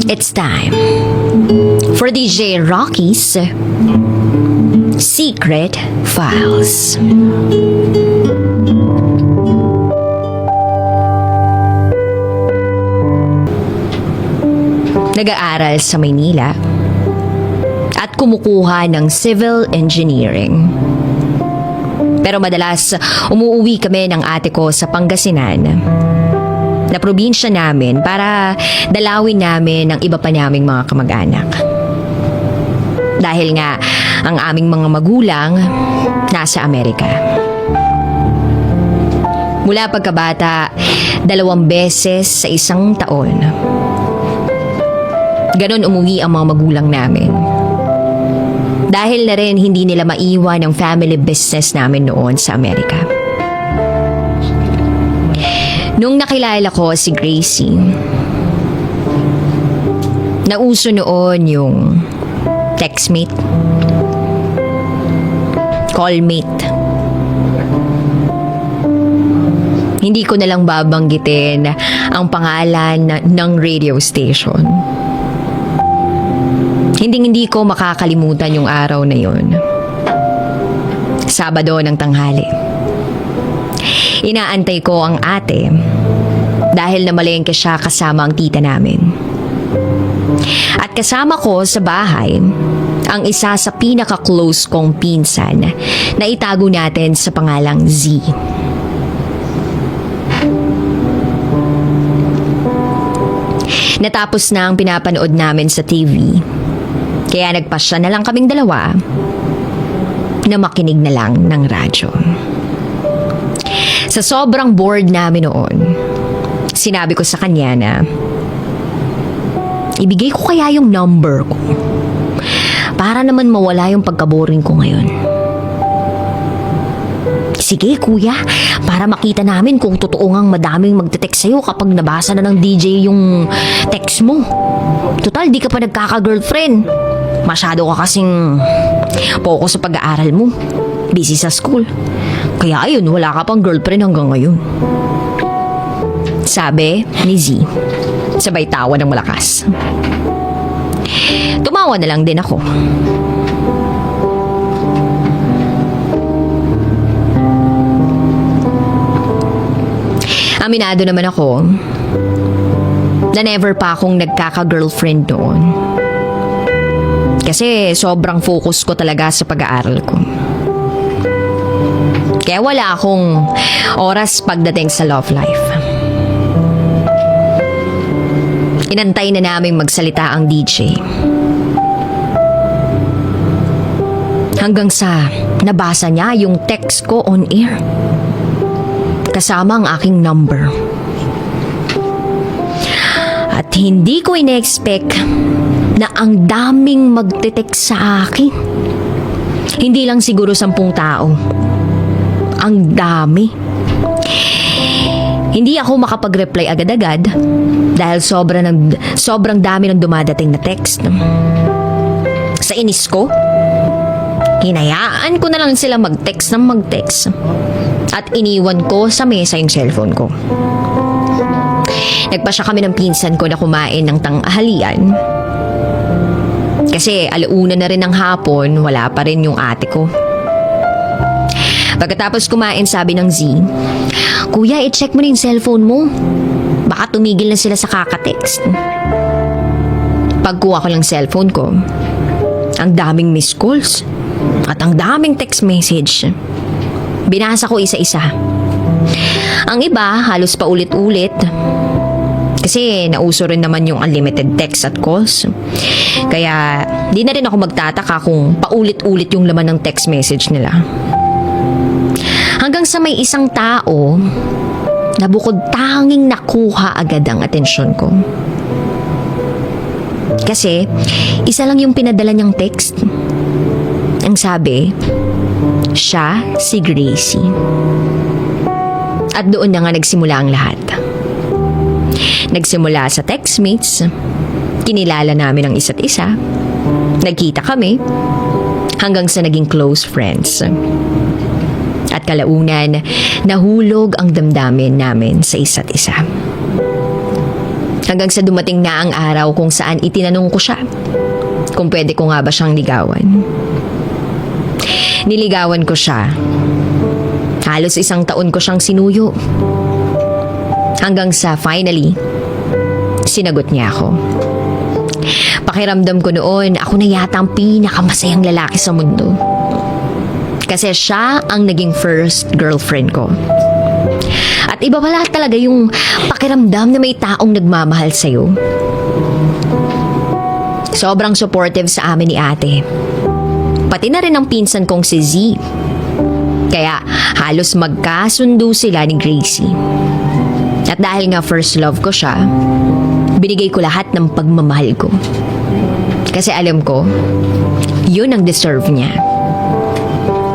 It's time for DJ Rocky's Secret Files. Nag-aaral sa Maynila at kumukuha ng civil engineering. Pero madalas umuuwi kami ng ate ko sa Pangasinan, na probinsya namin, para dalawin namin ang iba pa naming mga kamag-anak. Dahil nga ang aming mga magulang nasa Amerika. Mula pagkabata, 2 beses sa isang taon. Ganon umuwi ang mga magulang namin. Dahil na rin hindi nila maiwan ang family business namin noon sa Amerika. Nung nakilala ko si Gracie, nauso noon yung textmate, callmate. Hindi ko nalang babanggitin ang pangalan ng radio station. Hindi ko makakalimutan yung araw na yun. Sabado ng tanghali. Inaantay ko ang ate dahil namalengke siya kasama ang tita namin. At kasama ko sa bahay ang isa sa pinaka-close kong pinsan na itago natin sa pangalang Z. Natapos na ang pinapanood namin sa TV. Kaya nagpasya na lang kaming dalawa na makinig na lang ng radyo. Sa sobrang bored namin noon, sinabi ko sa kanya na ibigay ko kaya yung number ko para naman mawala yung pagka-boring ko ngayon. Sige kuya, para makita namin kung totoo ngang madaming magte-text sa'yo kapag nabasa na ng DJ yung text mo. Total, di ka pa nagkaka-girlfriend. Masyado ka kasing focus sa pag-aaral mo. Busy sa school. Kaya ayun, wala ka pang girlfriend hanggang ngayon. Sabi ni Z, sabay tawa ng malakas. Tumawa na lang din ako. Aminado naman ako na never pa akong nagkaka-girlfriend noon. Kasi sobrang focus ko talaga sa pag-aaral ko. Kaya wala akong oras pagdating sa love life. Inantay na naming magsalita ang DJ. Hanggang sa nabasa niya yung text ko on air. Kasama ang aking number. At hindi ko ina-expect na ang daming magte-text sa akin. Hindi lang siguro 10 tao. Ang dami. Hindi ako makapag-reply agad-agad dahil sobrang dami ng dumadating na text. Sa inis ko, hinayaan ko na lang sila mag-text ng mag-text. At iniwan ko sa mesa yung cellphone ko. Nagpasya kami ng pinsan ko na kumain ng tanghalian. Kasi 1:00 na rin ng hapon, wala pa rin yung ate ko. Pagkatapos kumain, sabi ng Z, "Kuya, i-check mo na yung cellphone mo. Baka tumigil na sila sa kaka-text." Pagkuha ko ng cellphone ko, ang daming missed calls at ang daming text message. Binasa ko isa-isa. Ang iba, halos paulit-ulit. Kasi nauso rin naman yung unlimited text at calls. Kaya di na rin ako magtataka kung paulit-ulit yung laman ng text message nila. Hanggang sa may isang tao na bukod tanging nakuha agad ang atensyon ko. Kasi isa lang yung pinadala niyang text. Ang sabi, siya si Gracie. At doon na nga nagsimula ang lahat. Nagsimula sa textmates, kinilala namin ang isa't isa, nagkita kami, hanggang sa naging close friends. At kalaunan, nahulog ang damdamin namin sa isa't isa. Hanggang sa dumating na ang araw kung saan itinanong ko siya kung pwede ko nga ba siyang ligawan. Niligawan ko siya. Halos 1 taon ko siyang sinuyo. Hanggang sa finally, sinagot niya ako. Pakiramdam ko noon, ako na yata ang pinakamasayang lalaki sa mundo. Kasi siya ang naging first girlfriend ko. At iba pala talaga yung pakiramdam na may taong nagmamahal sa'yo. Sobrang supportive sa amin ni ate. Pati na rin ang pinsan kong si Z. Kaya halos magkasundo sila ni Gracie. At dahil nga first love ko siya, binigay ko lahat ng pagmamahal ko. Kasi alam ko, yun ang deserve niya.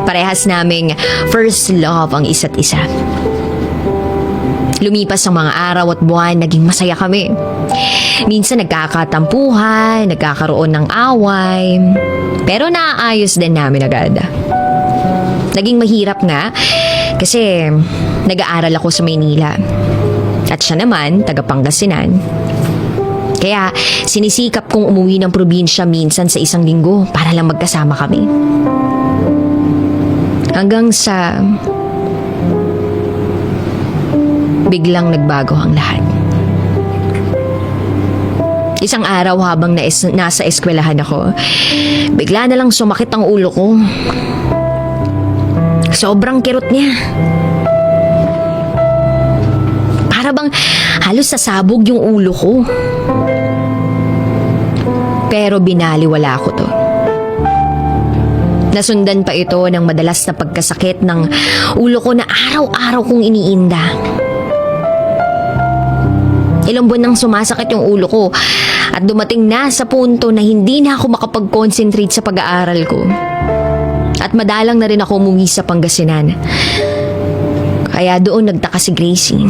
Parehas naming first love ang isa't isa. Lumipas ang mga araw at buwan, naging masaya kami. Minsan nagkakatampuhan, nagkakaroon ng away, pero naaayos din namin agad. Naging mahirap nga kasi nag-aaral ako sa Maynila. At siya naman, taga Pangasinan. Kaya sinisikap kong umuwi ng probinsya minsan sa 1 linggo para lang magkasama kami. Hanggang sa biglang nagbago ang lahat. Isang araw habang nasa eskwelahan ako, bigla na lang sumakit ang ulo ko. Sobrang kirot niya. Para bang halos sasabog yung ulo ko. Pero binaliwala ko to. Nasundan pa ito ng madalas na pagkasakit ng ulo ko na araw-araw kong iniinda. Ilang buwan nang sumasakit yung ulo ko at dumating na sa punto na hindi na ako makapag-concentrate sa pag-aaral ko. At madalang na rin ako umuwi sa Pangasinan. Kaya doon nagtaka si Gracie.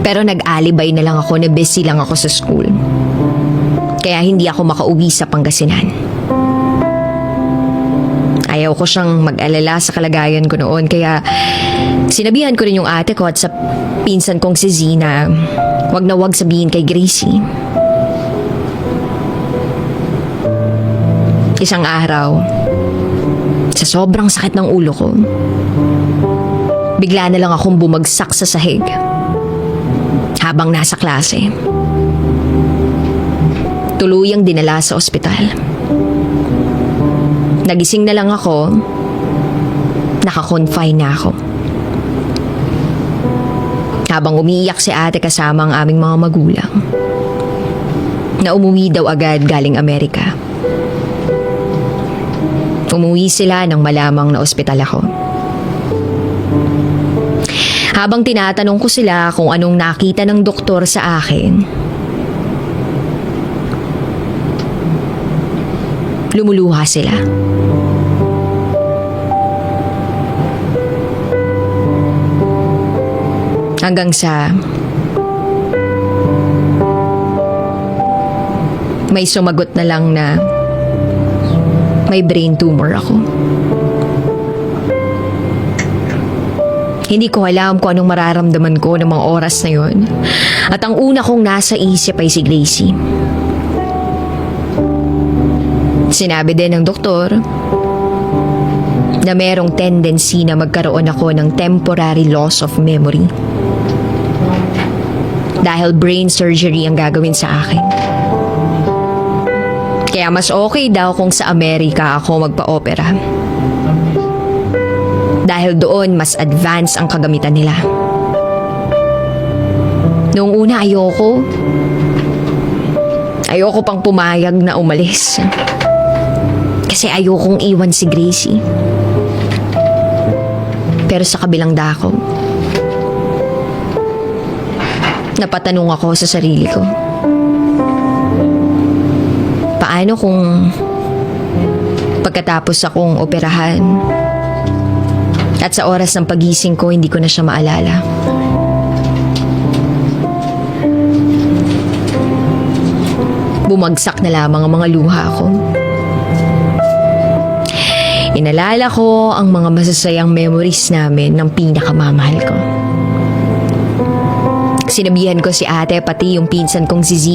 Pero nag-alibay na lang ako na busy lang ako sa school. Kaya hindi ako makauwi sa Pangasinan. Ayaw ko siyang mag-alala sa kalagayan ko noon, kaya sinabihan ko rin yung ate ko at sa pinsan kong si Zina, wag na wag sabihin kay Gracie. Isang araw, sa sobrang sakit ng ulo ko, bigla na lang akong bumagsak sa sahig habang nasa klase. Tuluyang dinala sa ospital. Nagising na lang ako, naka-confine na ako. Habang umiiyak si ate kasama ang aming mga magulang, na umuwi daw agad galing Amerika. Umuwi sila nang malamang na ospital ako. Habang tinatanong ko sila kung anong nakita ng doktor sa akin, lumuluha sila. Hanggang sa may sumagot na lang na may brain tumor ako. Hindi ko alam kung anong mararamdaman ko ng mga oras na yon. At ang una kong nasa isip ay si Gracie. Sinabi din ng doktor na merong tendency na magkaroon ako ng temporary loss of memory. Dahil brain surgery ang gagawin sa akin. Kaya mas okay daw kung sa Amerika ako magpa-opera. Dahil doon mas advanced ang kagamitan nila. Noong una ayoko pang pumayag na umalis. Kasi ayokong iwan si Gracie. Pero sa kabilang dako, napatanong ako sa sarili ko. Paano kung pagkatapos akong operahan at sa oras ng pagising ko hindi ko na siya maalala? Bumagsak na lamang ang mga luha ko. Inalala ko ang mga masasayang memories namin ng pinakamamahal ko. Sinabihan ko si ate pati yung pinsan kong si Z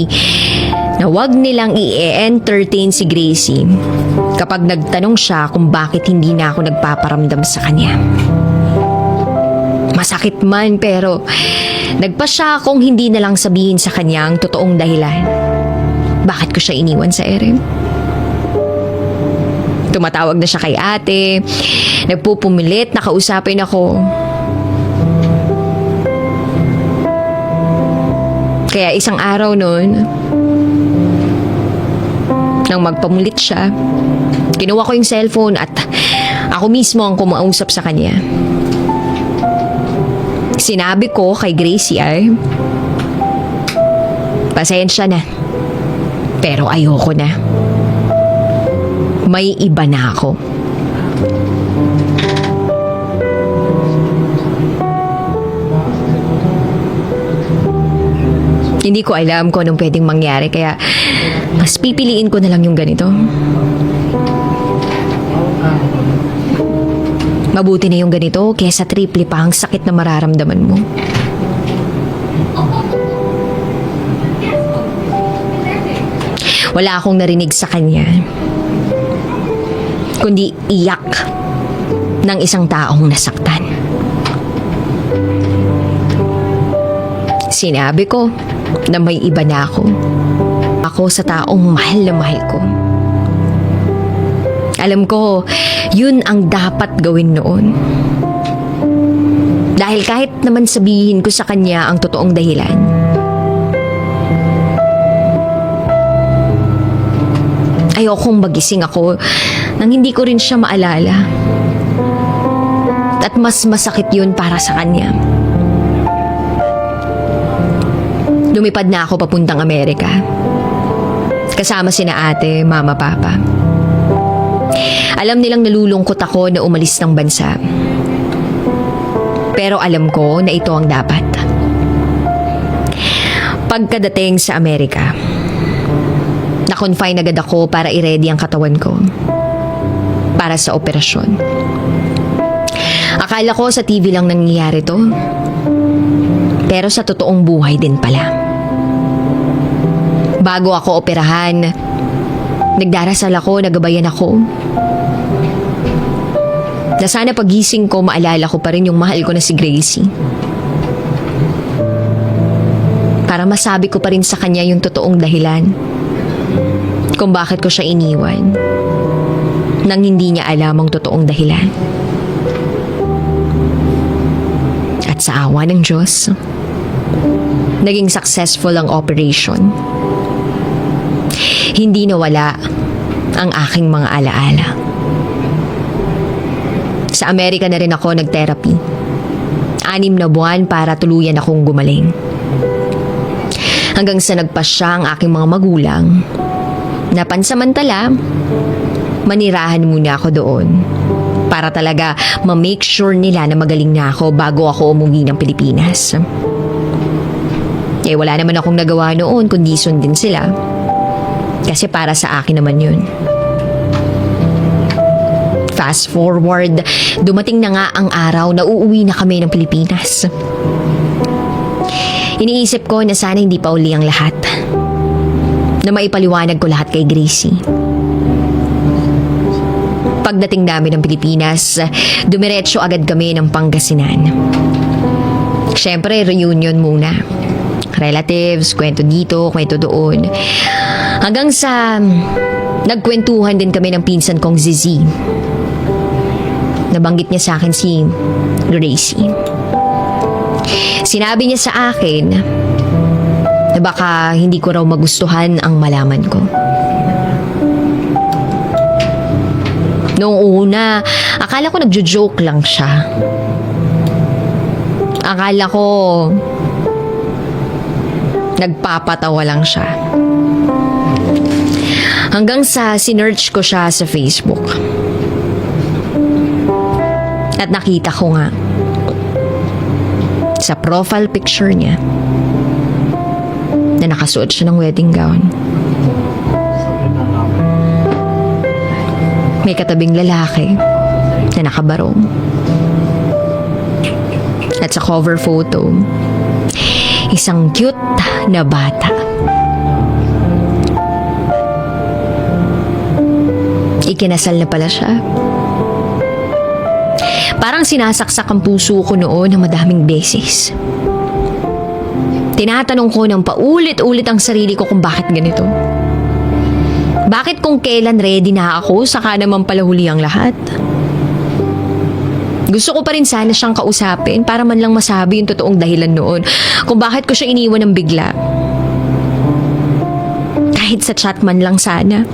na wag nilang i-entertain si Gracie kapag nagtanong siya kung bakit hindi na ako nagpaparamdam sa kanya. Masakit man pero nagpa siya akong hindi na lang sabihin sa kanya ang totoong dahilan. Bakit ko siya iniwan sa ere? Tumatawag na siya kay ate, nagpupumilit na kausapin ako. Kaya isang araw noon, nang magpamulit siya, kinuha ko yung cellphone at ako mismo ang kumausap sa kanya. Sinabi ko kay Gracie ay, pasensya na, pero ayoko na. May iba na ako. Hindi ko alam kung anong pwedeng mangyari kaya mas pipiliin ko na lang yung ganito. Mabuti na yung ganito kesa triple pa ang sakit na mararamdaman mo. Wala akong narinig sa kanya, kundi iyak ng isang taong nasaktan. Sinabi ko na may iba na ako. Ako sa taong mahal na mahal ko. Alam ko, yun ang dapat gawin noon. Dahil kahit naman sabihin ko sa kanya ang totoong dahilan, ayokong magising ako nang hindi ko rin siya maalala. At mas masakit yun para sa kanya. Lumipad na ako papuntang Amerika. Kasama sina ate, mama, papa. Alam nilang nalulungkot ako na umalis ng bansa. Pero alam ko na ito ang dapat. Pagkadating sa Amerika, na-confine agad ako para i-ready ang katawan ko para sa operasyon. Akala ko sa TV lang nangyayari to. Pero sa totoong buhay din pala. Bago ako operahan, nagdarasal ako, nagabayan ako. Na sana pagising ko, maalala ko pa rin yung mahal ko na si Gracie. Para masabi ko pa rin sa kanya yung totoong dahilan kung bakit ko siya iniwan nang hindi niya alam ang totoong dahilan. At sa awa ng Diyos, naging successful ang operation. Hindi nawala ang aking mga alaala. Sa Amerika na rin ako nag-therapy. 6 na buwan para tuluyan akong gumaling. Hanggang sa nagpasya ang aking mga magulang na pansamantala, manirahan muna ako doon para talaga ma-make sure nila na magaling na ako bago ako umuwi ng Pilipinas. Wala naman akong nagawa noon kundi sundin sila. Kasi para sa akin naman yun. Fast forward, dumating na nga ang araw na uuwi na kami ng Pilipinas. Iniisip ko na sana hindi pa uli ang lahat. Na maipaliwanag ko lahat kay Gracie. Pagdating namin ng Pilipinas, dumiretso agad kami ng Pangasinan. Siyempre, reunion muna. Relatives, kwento dito, kwento doon. Hanggang sa nagkwentuhan din kami ng pinsan kong si Z. Nabanggit niya sa akin si Gracie. Sinabi niya sa akin na baka hindi ko raw magustuhan ang malaman ko. Noong una, akala ko nagjo-joke lang siya. Akala ko nagpapatawa lang siya. Hanggang sa sinearch ko siya sa Facebook. At nakita ko nga sa profile picture niya na nakasuot siya ng wedding gown. May katabing lalaki na nakabarong. At sa cover photo, Isang cute na bata. Ikinasal na pala siya. Parang sinasaksak ang puso ko noon ng madaming beses. Tinatanong ko ng paulit-ulit ang sarili ko kung bakit ganito. Bakit kung kailan ready na ako, saka naman pala huli ang lahat? Gusto ko pa rin sana siyang kausapin para man lang masabi yung totoong dahilan noon kung bakit ko siya iniwan ng bigla. Kahit sa chat man lang sana.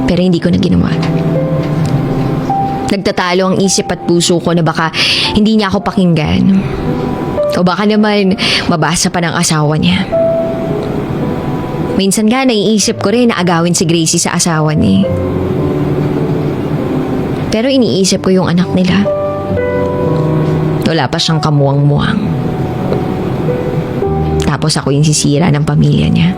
Pero hindi ko na ginawa. Nagtatalo ang isip at puso ko na baka hindi niya ako pakinggan. O baka naman mabasa pa ng asawa niya. Minsan nga naiisip ko rin na agawin si Gracie sa asawa niya. Pero iniisip ko yung anak nila. Wala pa siyang kamuwang-muwang. Tapos ako yung sisira ng pamilya niya.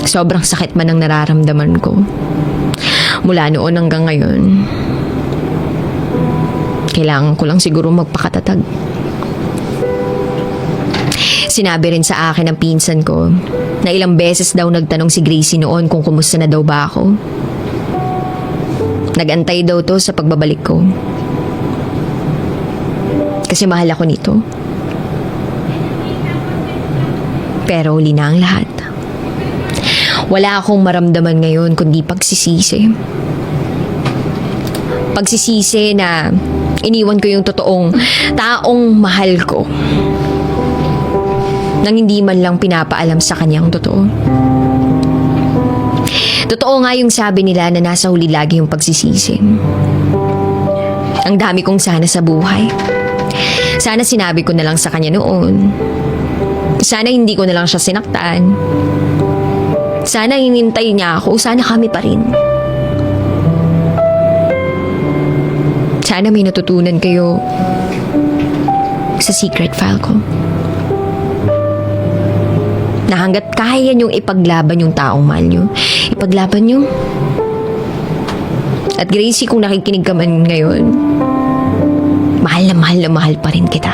Sobrang sakit man ang nararamdaman ko. Mula noon hanggang ngayon, kailangan ko lang siguro magpakatatag. Sinabi rin sa akin ng pinsan ko na ilang beses daw nagtanong si Gracie noon kung kumusta na daw ba ako. Nagantay daw to sa pagbabalik ko. Kasi mahal ako nito. Pero huli na ang lahat. Wala akong maramdaman ngayon kundi pagsisisi. Pagsisisi na iniwan ko yung totoong taong mahal ko nang hindi man lang pinapaalam sa kanyang totoo. Totoo nga yung sabi nila na nasa huli lagi yung pagsisisi. Ang dami kong sana sa buhay. Sana sinabi ko na lang sa kanya noon. Sana hindi ko na lang siya sinaktan. Sana hinintay niya ako. Sana kami pa rin. Sana may natutunan kayo sa secret file ko. Na hanggat kaya niyong ipaglaban yung taong mahal niyo, ipaglaban niyo. At Gracie, kung nakikinig ka man ngayon, mahal na mahal pa rin kita.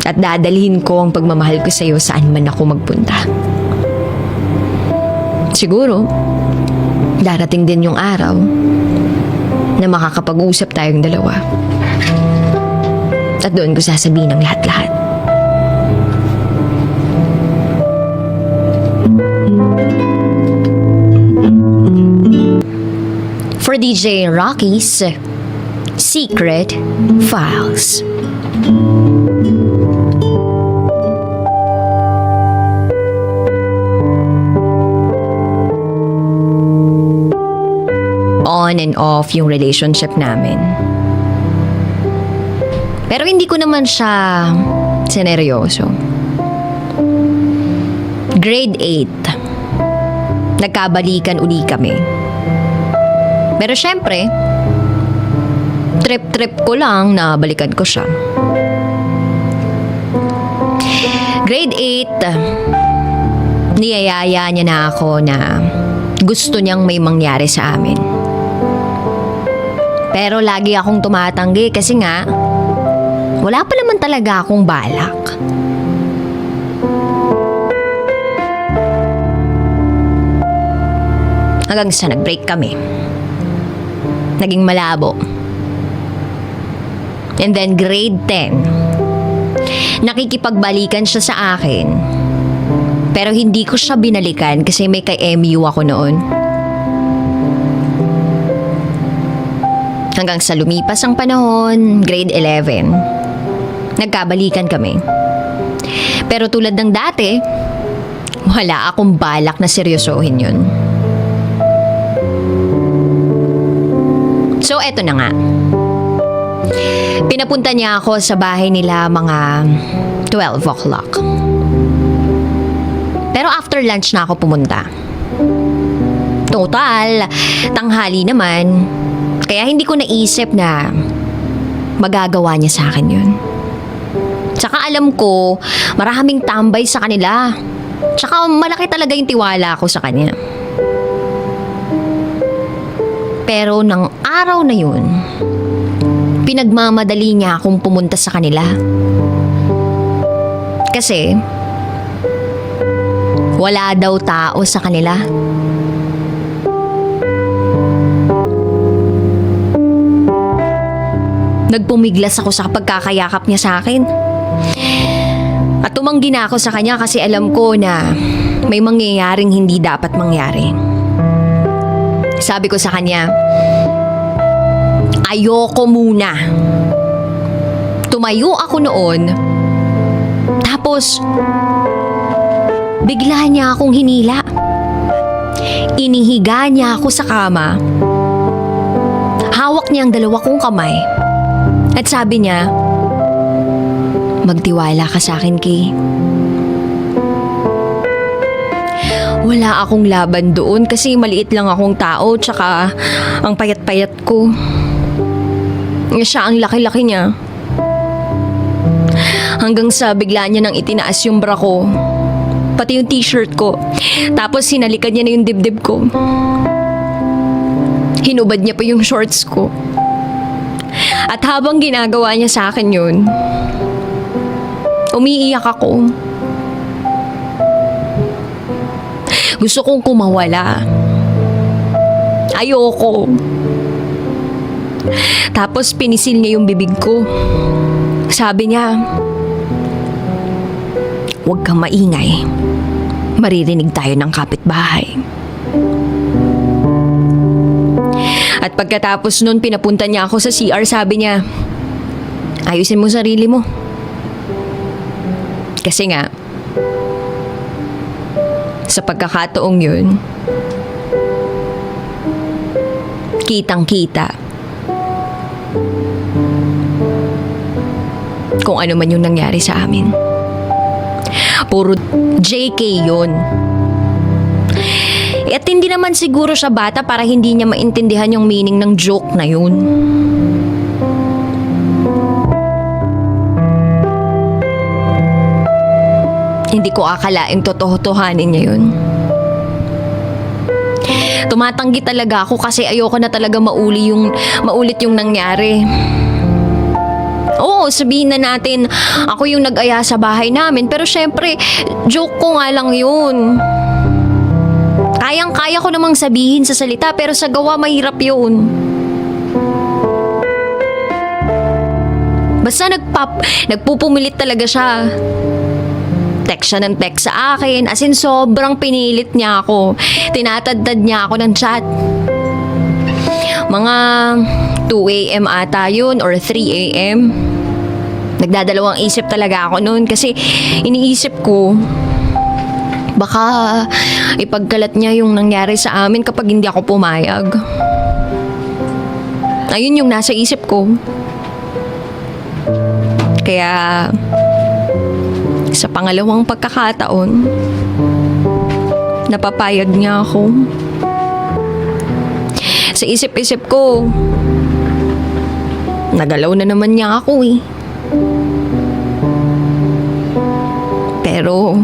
At dadalhin ko ang pagmamahal ko sa'yo saan man ako magpunta. Siguro, darating din yung araw na makakapag-usap tayong dalawa. At doon ko sasabihin ang lahat-lahat. For DJ Rocky's Secret Files. On and off yung relationship namin. Pero hindi ko naman siya sineryoso. Grade 8. Nagkabalikan uli kami. Pero syempre, trip-trip ko lang na balikan ko siya. Grade 8, niyayaya niya na ako na gusto niyang may mangyari sa amin. Pero lagi akong tumatanggi kasi nga, wala pa naman talaga akong balak. Hanggang sa nag-break kami. Naging malabo. And then grade 10, nakikipagbalikan siya sa akin. Pero hindi ko siya binalikan kasi may ka-MU ako noon. Hanggang sa lumipas ang panahon, grade 11, nagkabalikan kami. Pero tulad ng dati, wala akong balak na seryosohin yun. So eto na nga. Pinapunta niya ako sa bahay nila mga 12 o'clock. Pero after lunch na ako pumunta. Total, tanghali naman. Kaya hindi ko naisip na magagawa niya sa akin yun. Tsaka alam ko, maraming tambay sa kanila. Tsaka malaki talaga yung tiwala ko sa kanya. Pero nang araw na yun, pinagmamadali niya akong pumunta sa kanila. Kasi wala daw tao sa kanila. Nagpumiglas ako sa pagkakayakap niya sa akin. At tumanggi na ako sa kanya kasi alam ko na may mangyayaring hindi dapat mangyari. Sabi ko sa kanya, ayoko muna. Tumayo ako noon. Tapos, bigla niya akong hinila. Inihiga niya ako sa kama. Hawak niya ang dalawa kong kamay. At sabi niya, magtiwala ka sa akin, Kay. Wala akong laban doon kasi maliit lang akong tao tsaka ang payat-payat ko. Siya ang laki-laki niya. Hanggang sa bigla niya nang itinaas yung bra ko. Pati yung t-shirt ko. Tapos hinalikan niya na yung dibdib ko. Hinubad niya pa yung shorts ko. At habang ginagawa niya sa akin yun, umiiyak ako. Gusto kong kumawala. Ayoko. Tapos pinisil niya yung bibig ko. Sabi niya, huwag kang maingay. Maririnig tayo ng kapitbahay. At pagkatapos nun, pinapunta niya ako sa CR. Sabi niya, ayusin mo sarili mo. Kasi nga, sa pagkakataong yun, kitang-kita kung ano man yung nangyari sa amin. Puro JK yun. At hindi naman siguro siya bata para hindi niya maintindihan yung meaning ng joke na yun. Hindi ko akalaing totohanin niya yun. Tumatanggi talaga ako kasi ayoko na talaga maulit yung nangyari. Oo, sabihin na natin ako yung nag-aya sa bahay namin, pero syempre joke ko nga lang yun. Kayang-kaya ko namang sabihin sa salita pero sa gawa mahirap yun. Basta nagpupumilit talaga siya. Text siya ng text sa akin. As in, sobrang pinilit niya ako. Tinatadtad niya ako ng chat. Mga 2 a.m. ata yun or 3 a.m. Nagdadalawang isip talaga ako noon kasi iniisip ko baka ipagkalat niya yung nangyari sa amin kapag hindi ako pumayag. Ayun yung nasa isip ko. Kaya sa pangalawang pagkakataon, napapayag niya ako. Sa isip-isip ko, nagalaw na naman niya ako eh. Pero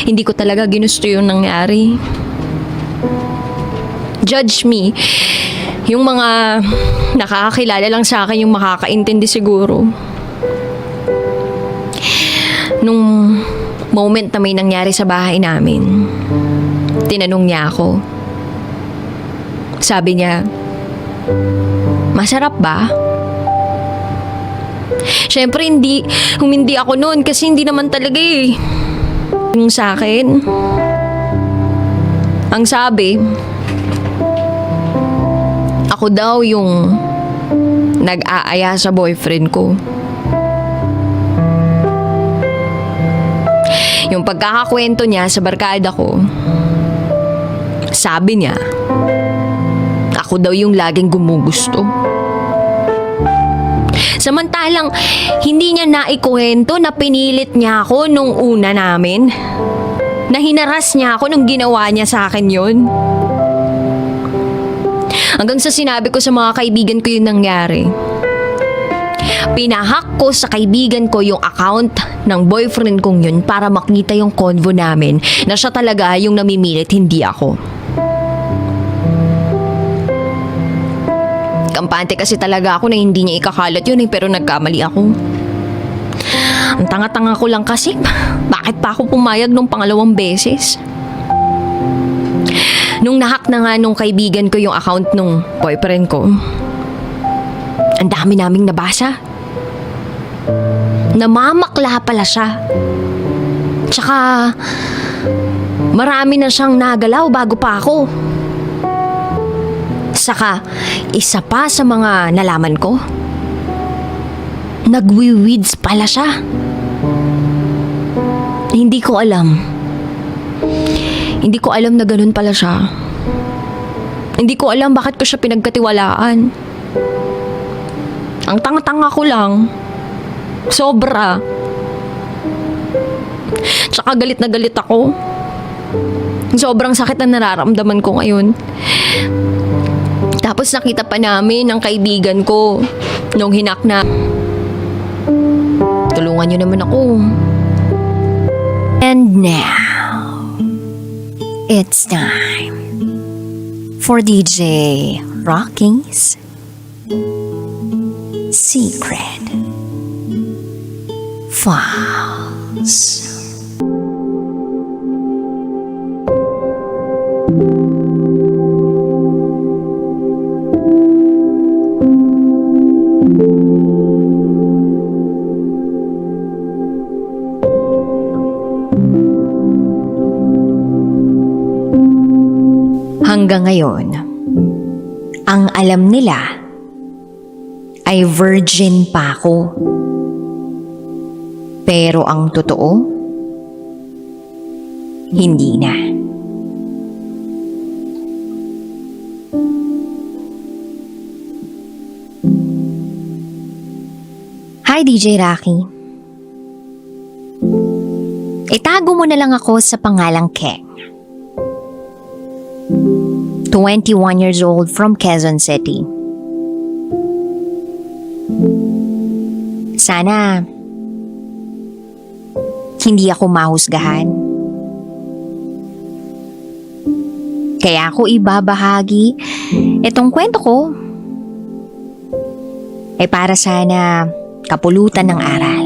hindi ko talaga ginusto yung nangyari. Judge me. Yung mga nakakakilala lang sa akin yung makakaintindi siguro. Nung moment na may nangyari sa bahay namin, tinanong niya ako. Sabi niya, masarap ba? Siyempre humindi ako noon kasi hindi naman talaga eh. Yung sa akin, ang sabi, ako daw yung nag-aaya sa boyfriend ko. Yung pagkakakwento niya sa barkada ko, sabi niya, ako daw yung laging gumugusto. Samantalang, hindi niya naikuwento na pinilit niya ako nung una namin. Na hinaras niya ako nung ginawa niya sa akin yun. Hanggang sa sinabi ko sa mga kaibigan ko yung nangyari. Pinahak ko sa kaibigan ko yung account ng boyfriend kong yun para makita yung convo namin na siya talaga yung namimilit, hindi ako. Kampante kasi talaga ako na hindi niya ikakalat yun pero nagkamali ako. Ang tanga-tanga ko lang kasi, bakit pa ako pumayag nung pangalawang beses? Nung nahack na nga nung kaibigan ko yung account nung boyfriend ko, ang dami naming nabasa. Namamakla pala siya. Tsaka, marami na siyang nagalaw bago pa ako. Saka, isa pa sa mga nalaman ko, nagwi-weeds pala siya. Hindi ko alam na ganun pala siya. Hindi ko alam bakit ko siya pinagkatiwalaan. Ang tanga-tanga ko lang. Sobra. Tsaka galit na galit ako. Sobrang sakit na nararamdaman ko ngayon. Tapos nakita pa namin ng kaibigan ko nung hinak na. Tulungan niyo naman ako. And now, it's time for DJ Rocky's Secret Files. Hanggang ngayon, ang alam nila ay virgin pa ako. Pero ang totoo, hindi na. Hi DJ Rocky. Itago mo na lang ako sa pangalang Keng. 21 years old from Quezon City. Sana hindi ako mahusgahan. Kaya ako ibabahagi itong kwento ko ay para sana kapulutan ng aral.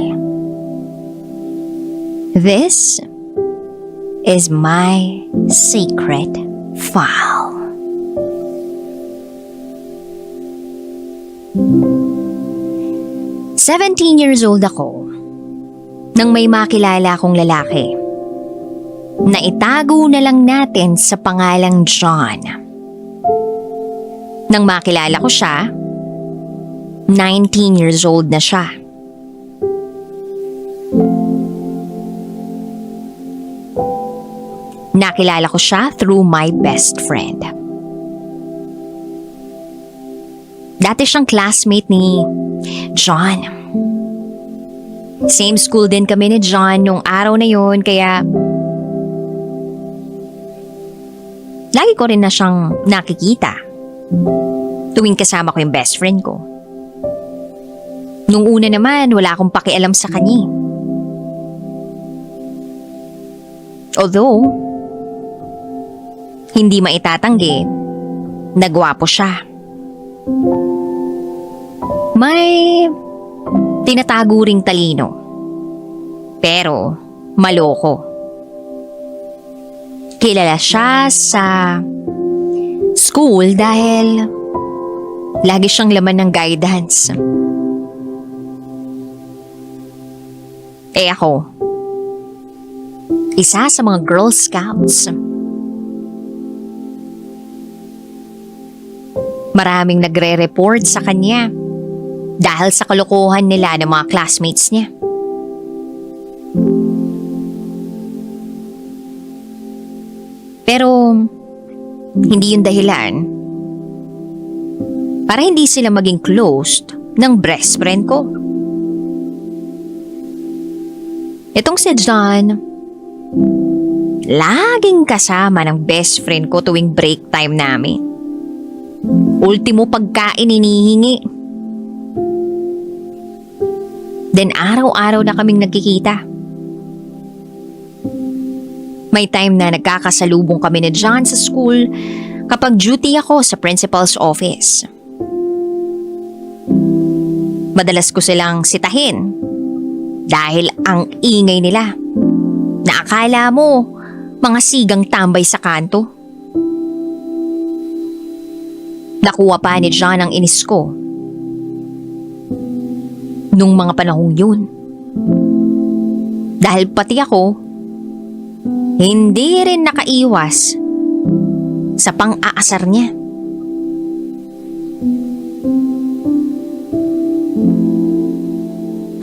This is my secret file. "17 years old ako nang may makilala akong lalaki na itago na lang natin sa pangalang John. Nang makilala ko siya, 19 years old na siya. Nakilala ko siya through my best friend. Dati siyang classmate ni John. Same school din kami ni John nung araw na yun, kaya lagi ko rin na siyang nakikita tuwing kasama ko yung best friend ko. Nung una naman, wala akong pakialam sa kanya. Although, hindi maitatanggi, nagwapo siya. May tinatago ring talino, pero maloko. Kilala siya sa school dahil lagi siyang laman ng guidance. Ako, isa sa mga Girl Scouts. Maraming nagre-report sa kanya dahil sa kalokohan nila ng mga classmates niya. Pero hindi yun dahilan para hindi sila maging closed ng best friend ko. Itong si John, laging kasama ng best friend ko tuwing break time namin. Ultimo pagkain inihingi. Then araw-araw na kaming nagkikita. May time na nagkakasalubong kami ni John sa school kapag duty ako sa principal's office. Madalas ko silang sitahin dahil ang ingay nila. Naakala mo mga sigang tambay sa kanto. Nakuha pa ni John ang inis ko nung mga panahong yun. Dahil pati ako, hindi rin nakaiwas sa pang-aasar niya.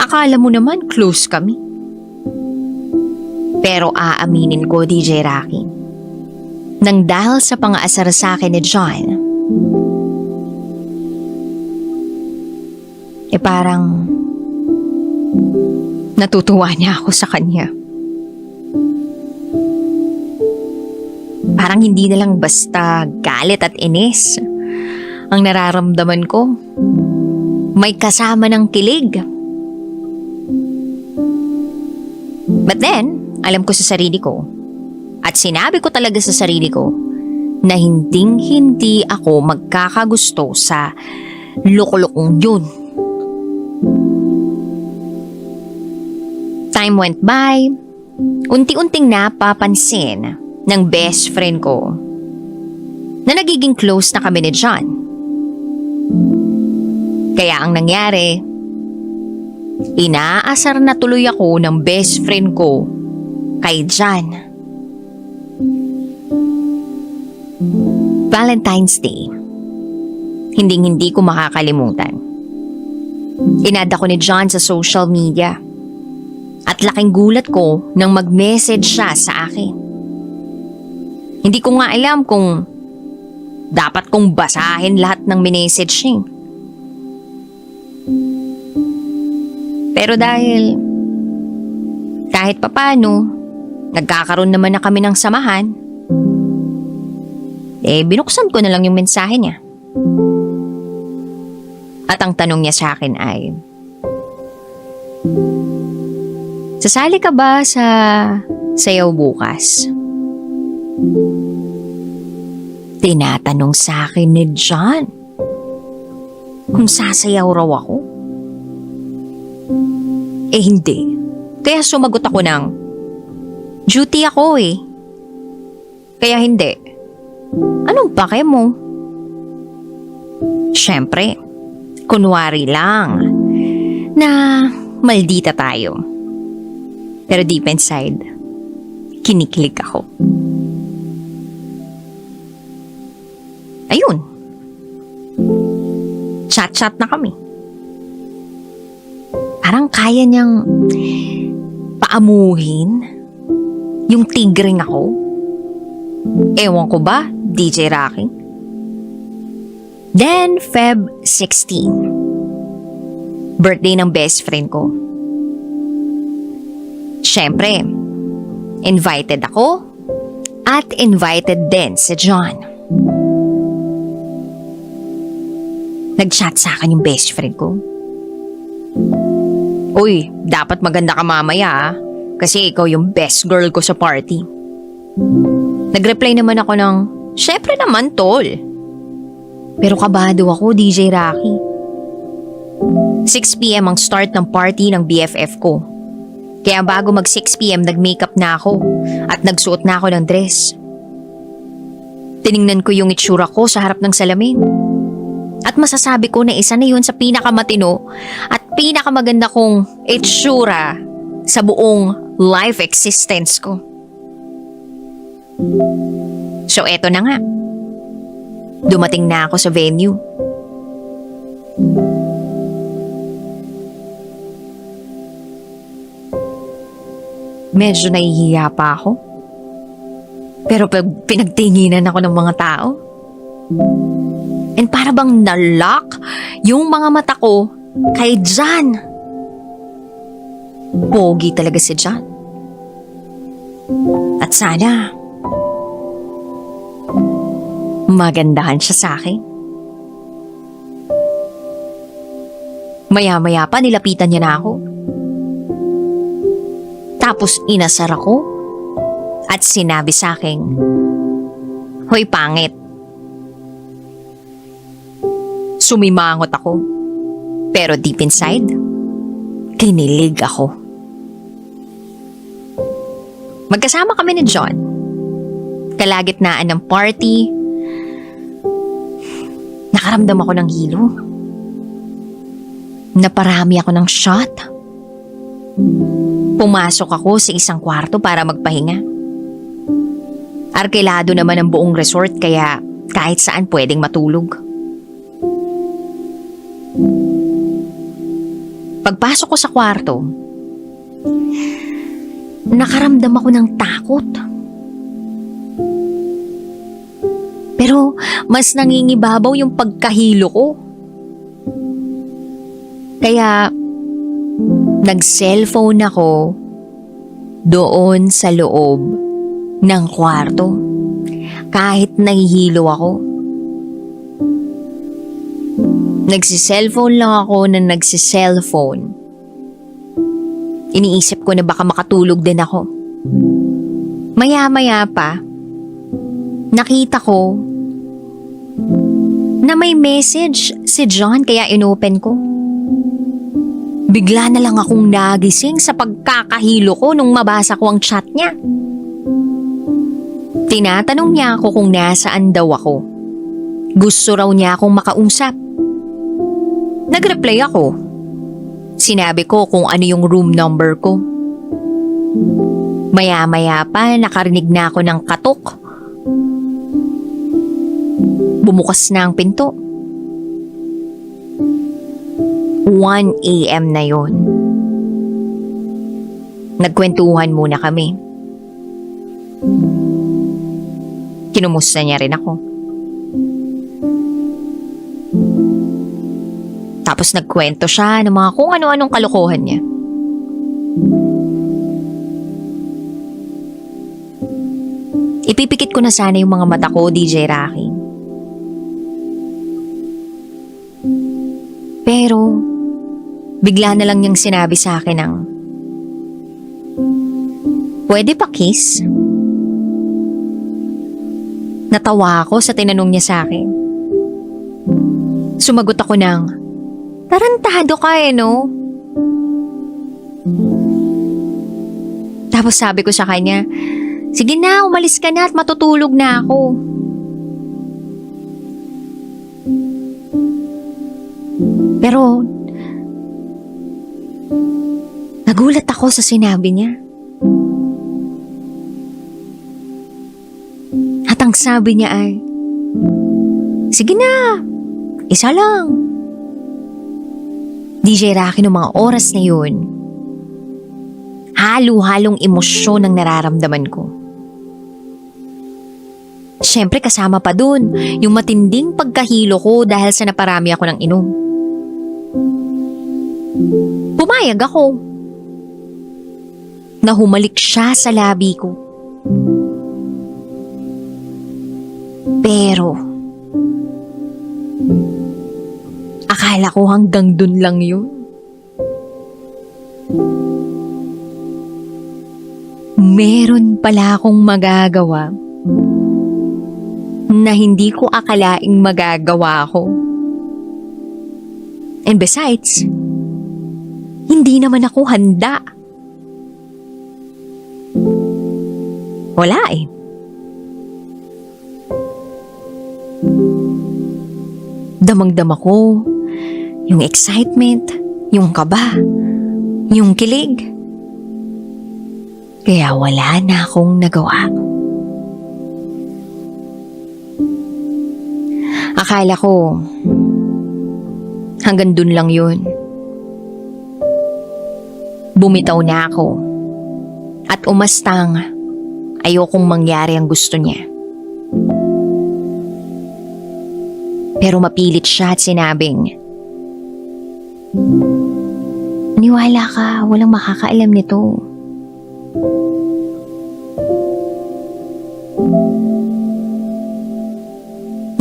Akala mo naman close kami. Pero aaminin ko, DJ Rocky, nang dahil sa pang-aasar sa akin ni John, parang natutuwa niya ako sa kanya. Parang hindi na lang basta galit at inis ang nararamdaman ko. May kasama ng kilig. But then, alam ko sa sarili ko at sinabi ko talaga sa sarili ko na hinding-hindi ako magkakagusto sa loko-lokong yun. Time went by, unti-unting napapansin ng best friend ko na nagiging close na kami ni John. Kaya ang nangyari, inaasar na tuloy ako ng best friend ko kay John. Valentine's Day, hinding-hindi ko makakalimutan. Inada ko ni John sa social media. At laking gulat ko nang mag-message siya sa akin. Hindi ko nga alam kung dapat kong basahin lahat ng minessage niya. Pero dahil kahit papano, nagkakaroon naman na kami ng samahan, binuksan ko na lang yung mensahe niya. At ang tanong niya sa akin ay, sasali ka ba sa sayaw bukas? Tinatanong sa akin ni John kung sasayaw raw ako. Hindi. Kaya sumagot ako ng, duty ako eh. Kaya hindi. Anong pake mo? Siyempre, kunwari lang na maldita tayo. Pero deep inside, kinikilig ako. Ayun. Chat-chat na kami. Parang kaya niyang paamuhin yung tigring ako. Ewan ko ba, DJ Rocky? Then, Feb 16. Birthday ng best friend ko. Siyempre, invited ako at invited din si John. Nag-chat sa akin yung best friend ko. Uy, dapat maganda ka mamaya kasi ikaw yung best girl ko sa party. Nag-reply naman ako ng, syempre naman tol. Pero kabado ako, DJ Rocky. 6 PM ang start ng party ng BFF ko. Kaya bago mag 6 PM nag-makeup na ako at nagsuot na ako ng dress. Tiningnan ko yung itsura ko sa harap ng salamin. At masasabi ko na isa na yun sa pinakamatino at pinakamaganda kong itsura sa buong life existence ko. So eto na nga. Dumating na ako sa venue. Medyo nahihiya pa ako. Pero pag pinagtinginan ako ng mga tao, and para bang nalock yung mga mata ko kay John. Pogi talaga si John. At sana magandahan siya sa akin. Maya-maya pa nilapitan niya na ako. Tapos inasar ako at sinabi sa akin, "Hoy pangit." Sumimangot ako. Pero deep inside, kinilig ako. Magkasama kami ni John. Kalagitnaan ng party, nakaramdam ako ng hilo. Naparami ako ng shot. Pumasok ako sa isang kwarto para magpahinga. Arkilado naman ang buong resort kaya kahit saan pwedeng matulog. Pagpasok ko sa kwarto, nakaramdam ako ng takot. Pero mas nangingibabaw yung pagkahilo ko. Kaya nag-cellphone ako doon sa loob ng kwarto kahit nahihilo ako. Nagsi-cellphone lang ako na nagsi-cellphone. Iniisip ko na baka makatulog din ako. Maya-maya pa, nakita ko na may message si John kaya inopen ko. Bigla na lang akong nagising sa pagkakahilo ko nung mabasa ko ang chat niya. Tinatanong niya ako kung nasaan daw ako. Gusto raw niya akong makausap. Nag-reply ako. Sinabi ko kung ano yung room number ko. Maya-maya pa nakarinig na ako ng katok. Bumukas na ang pinto. 1 a.m. na yon. Nagkwentuhan muna kami. Kinumusta niya rin ako. Tapos nagkwento siya ng mga kung ano-anong kalokohan niya. Ipipikit ko na sana yung mga mata ko, DJ Rocky. Pero, bigla na lang niyang sinabi sa akin ng, "Pwede pa kiss?" Natawa ako sa tinanong niya sa akin. Sumagot ako ng, "Tarantado ka no?" Tapos sabi ko sa kanya, "Sige na, umalis ka na at matutulog na ako." Pero, nagulat ako sa sinabi niya. At ang sabi niya ay, "Sige na, isa lang." DJ Rocky, noong mga oras na yun, halo-halong emosyon ang nararamdaman ko. Siyempre kasama pa dun yung matinding pagkahilo ko dahil sa naparami ako ng inom. Pumayag ako. Nahumalik siya sa labi ko. Pero, akala ko hanggang dun lang yun. Meron pala akong magagawa na hindi ko akalaing magagawa ko. And besides, hindi naman ako handa. Wala eh. Damang-dama ko yung excitement, yung kaba, yung kilig. Kaya wala na akong nagawa. Akala ko hanggang dun lang yun. Bumitaw na ako at umastang ayokong mangyari ang gusto niya. Pero mapilit siya at sinabing, "Niwala ka, walang makakaalam nito."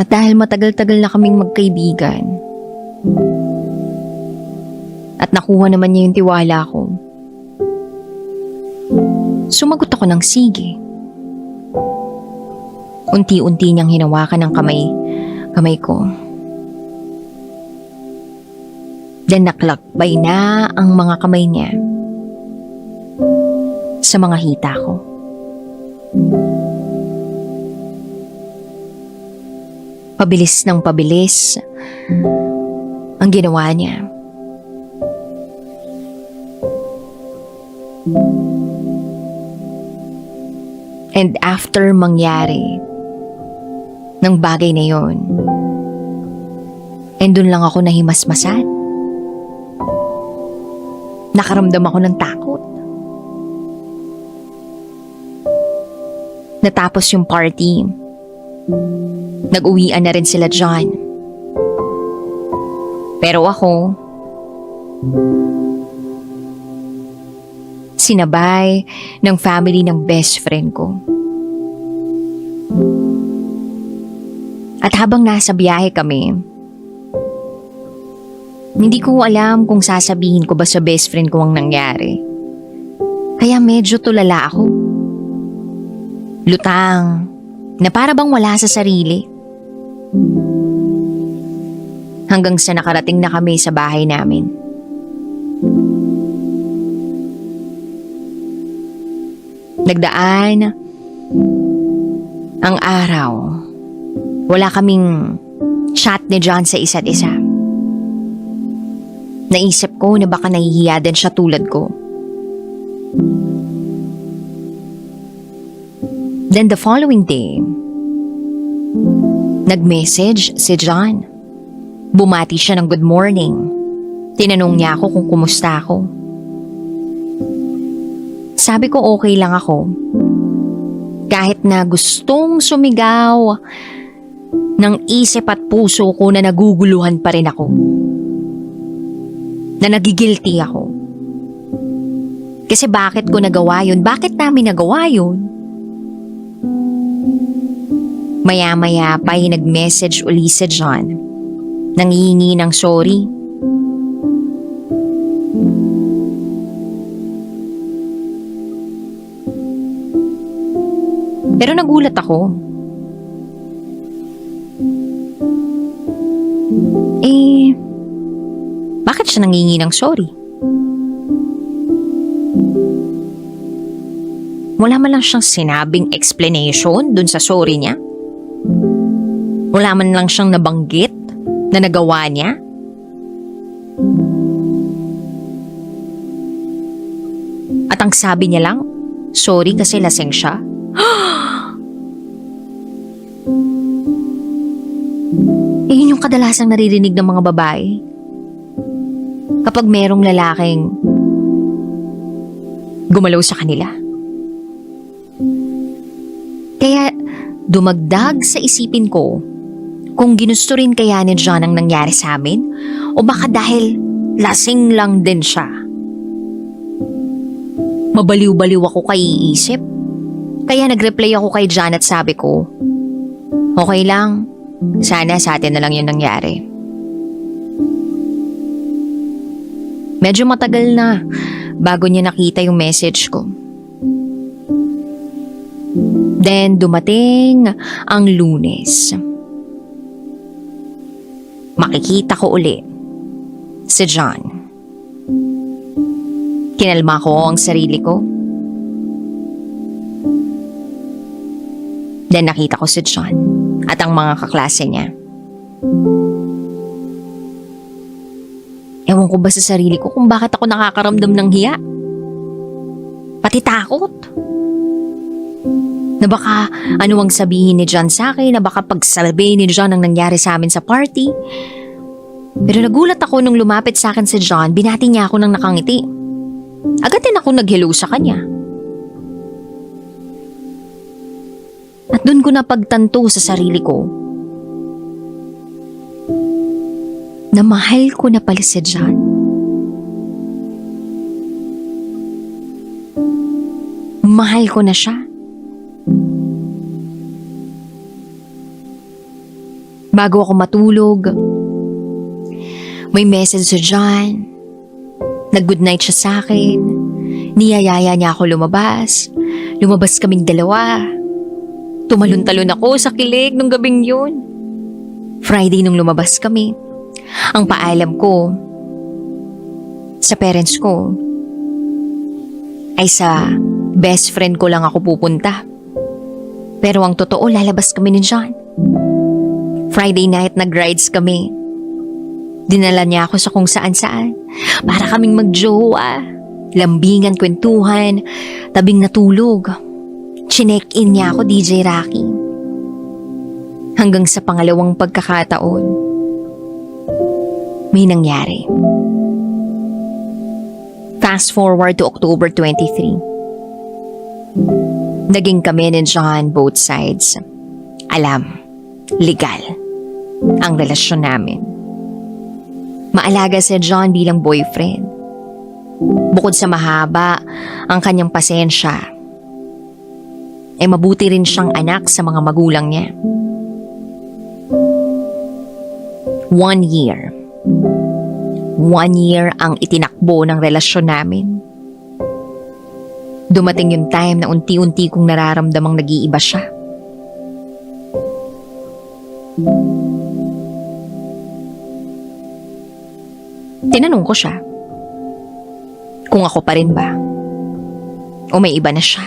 At dahil matagal-tagal na kaming magkaibigan, at nakuha naman niya yung tiwala ko, sumagot ako ng sige. Unti-unti niyang hinawakan ang kamay ko. Then naklakbay na ang mga kamay niya sa mga hita ko. Pabilis ng pabilis ang ginawa niya. And after mangyari ng bagay na yon, and dun lang ako nahimasmasan. Nakaramdam ako ng takot. Natapos yung party. Nag-uwian na rin sila John. Pero ako, sinabay ng family ng best friend ko. At habang nasa biyahe kami, hindi ko alam kung sasabihin ko ba sa best friend ko ang nangyari. Kaya medyo tulala ako. Lutang, na para bang wala sa sarili. Hanggang sa nakarating na kami sa bahay namin. Nagdaan ang araw. Wala kaming chat ni John sa isa't isa. Naisip ko na baka nahihiya din siya tulad ko. Then the following day, nag-message si John. Bumati siya ng good morning. Tinanong niya ako kung kumusta ako. Sabi ko okay lang ako. Kahit na gustong sumigaw ng isip at puso ko na naguguluhan pa rin ako. Na nagigilty ako. Kasi bakit ko nagawa yun? Bakit namin nagawa yun? Maya-maya pa nag-message uli si John. Nangihingi ng sorry. Pero nagulat ako. Bakit siya nangingi ng sorry? Wala man lang siyang sinabing explanation dun sa sorry niya? Wala man lang siyang nabanggit na nagawa niya? At ang sabi niya lang, sorry kasi lasing siya? Yun yung kadalasang naririnig ng mga babae. Kapag merong lalaking gumalaw sa kanila. Kaya dumagdag sa isipin ko kung ginusto rin kaya ni John ang nangyari sa amin o baka dahil lasing lang din siya. Mabaliw-baliw ako kaiisip. Kaya nag-reply ako kay John at sabi ko, okay lang, sana sa atin na lang yun nangyari. Medyo matagal na bago niya nakita yung message ko. Then dumating ang Lunes. Makikita ko uli si John. Kinalma ko ang sarili ko. Then nakita ko si John at ang mga kaklase niya. Ewan ko ba sa sarili ko kung bakit ako nakakaramdam ng hiya? Pati takot. Na baka ano ang sabihin ni John sa akin, na baka pagsabi ni John ang nangyari sa amin sa party. Pero nagulat ako nung lumapit sa akin si John, binati niya ako ng nakangiti. Agad din ako nag-hello sa kanya. At doon ko napagtanto sa sarili ko na mahal ko na pala si John. Mahal ko na siya. Bago ako matulog, may message si John. Nag-good night siya sa akin. Niyayaya niya ako lumabas. Lumabas kaming dalawa. Tumalon-talon ako sa kilig nung gabing yun. Friday nung lumabas kami. Ang paalam ko, sa parents ko ay sa best friend ko lang ako pupunta. Pero ang totoo, lalabas kami ni John. Friday night nag-rides kami. Dinala niya ako sa kung saan-saan para kaming magjowa. Lambingan, kwentuhan, tabing natulog. Chinek-in niya ako, DJ Rocky. Hanggang sa pangalawang pagkakataon, may nangyari. Fast forward to October 23. Naging kami ni John both sides. Alam, legal ang relasyon namin. Maalaga si John bilang boyfriend. Bukod sa mahaba ang kanyang pasensya, ay mabuti rin siyang anak sa mga magulang niya. 1 year. 1 year ang itinakbo ng relasyon namin. Dumating yung time na unti-unti kong nararamdamang nag-iiba siya. Tinanong ko siya kung ako pa rin ba o may iba na siya.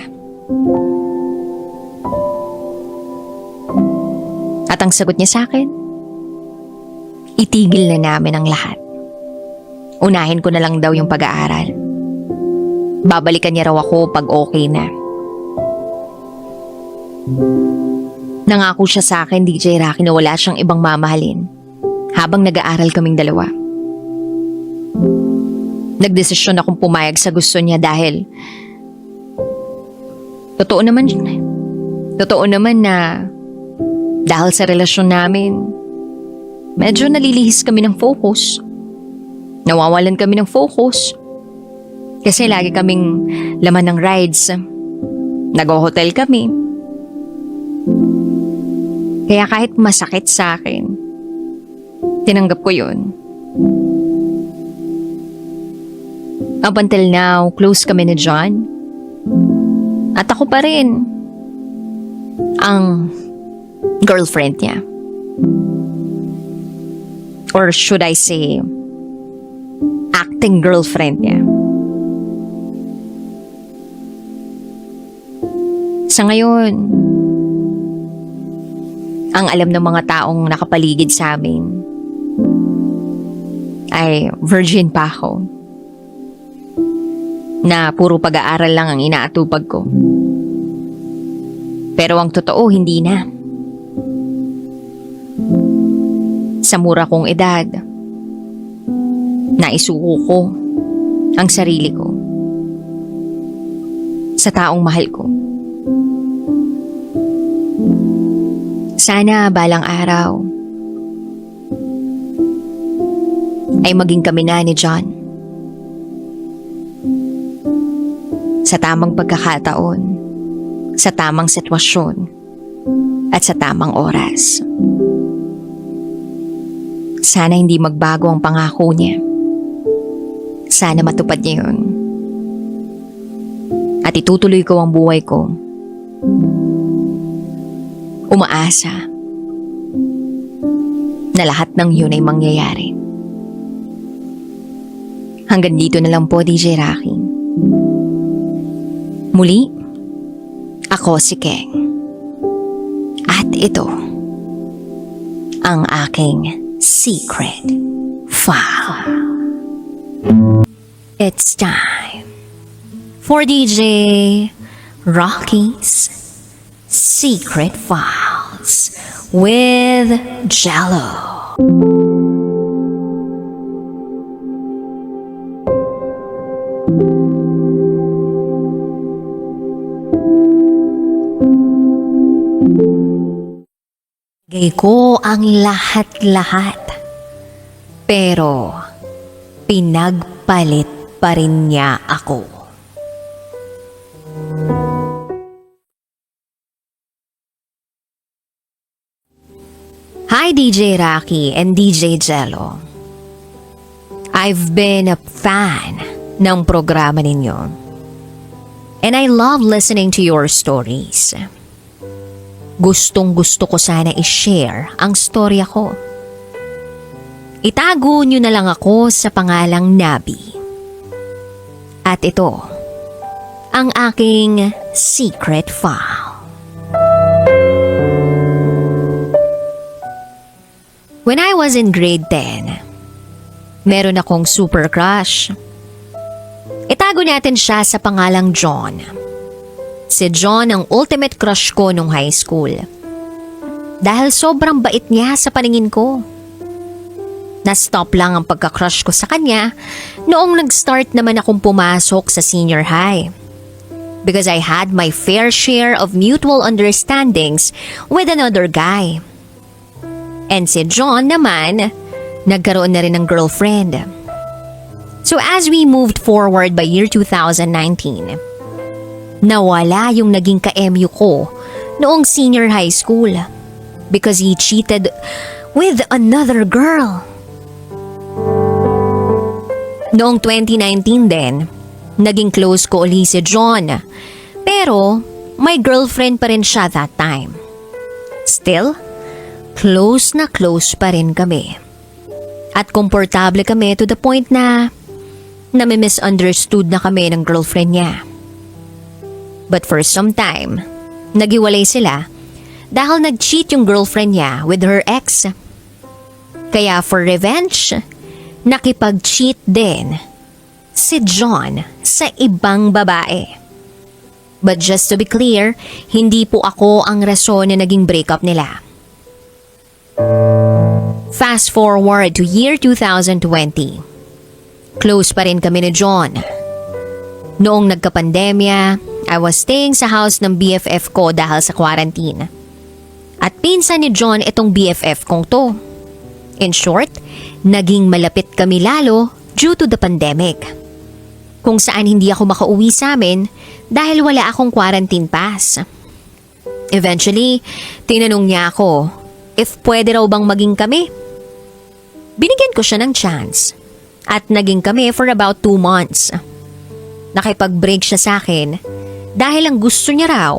At ang sagot niya sa akin, itigil na namin ang lahat. Unahin ko na lang daw yung pag-aaral. Babalikan niya raw ako pag okay na. Nangako siya sa akin, DJ Rocky, na wala siyang ibang mamahalin habang nag-aaral kaming dalawa. Nagdesisyon akong pumayag sa gusto niya dahil totoo naman na dahil sa relasyon namin, medyo nalilihis kami ng focus. Nawawalan kami ng focus. Kasi lagi kaming laman ng rides. Nag-hotel kami. Kaya kahit masakit sa akin, tinanggap ko yun. Up until now, close kami ni John. At ako pa rin ang girlfriend niya. Or should I say, acting girlfriend niya. Sa ngayon, ang alam ng mga taong nakapaligid sa amin ay virgin pa ako. Na puro pag-aaral lang ang inaatupag ko. Pero ang totoo, hindi na. Sa mura kong edad, naisuko ko ang sarili ko sa taong mahal ko. Sana balang araw ay maging kami na ni John. Sa tamang pagkakataon, sa tamang sitwasyon, at sa tamang oras. Sana hindi magbago ang pangako niya. Sana matupad niya yun. At itutuloy ko ang buhay ko. Umaasa na lahat ng yun ay mangyayari. Hanggang dito na lang po, DJ Rocky. Muli, ako si Keng. At ito, ang aking secret file. It's time for DJ Rocky's Secret Files with Jello. Bigay ko ang lahat-lahat. Pero pinagpalit pa rin niya ako. Hi DJ Rocky and DJ Jello. I've been a fan ng programa ninyo. And I love listening to your stories. Gustong-gusto ko sana i-share ang storya ko. Itago nyo na lang ako sa pangalang Nabi. At ito, ang aking secret file. When I was in grade 10, meron akong super crush. Itago natin siya sa pangalang John. Si John ang ultimate crush ko nung high school. Dahil sobrang bait niya sa paningin ko. Na-stop lang ang pagka-crush ko sa kanya noong nag-start naman akong pumasok sa senior high. Because I had my fair share of mutual understandings with another guy. And si John naman, nagkaroon na rin ng girlfriend. So as we moved forward by year 2019, nawala yung naging ka-MU ko noong senior high school because he cheated with another girl. Noong 2019 din, naging close ko uli si John. Pero may girlfriend pa rin siya that time. Still, close na close pa rin kami. At komportable kami to the point na nami-misunderstood na kami ng girlfriend niya. But for some time, naghiwalay sila dahil nag-cheat yung girlfriend niya with her ex. Kaya for revenge, nakipag-cheat din si John sa ibang babae. But just to be clear, hindi po ako ang rason na naging breakup nila. Fast forward to year 2020. Close pa rin kami ni John. Noong nagka-pandemya, I was staying sa house ng BFF ko dahil sa quarantine. At pinsan ni John itong BFF kong to. In short, naging malapit kami lalo due to the pandemic. Kung saan hindi ako makauwi sa amin dahil wala akong quarantine pass. Eventually, tinanong niya ako if pwede raw bang maging kami. Binigyan ko siya ng chance at naging kami for about 2 months. Nakipag-break siya sa akin dahil ang gusto niya raw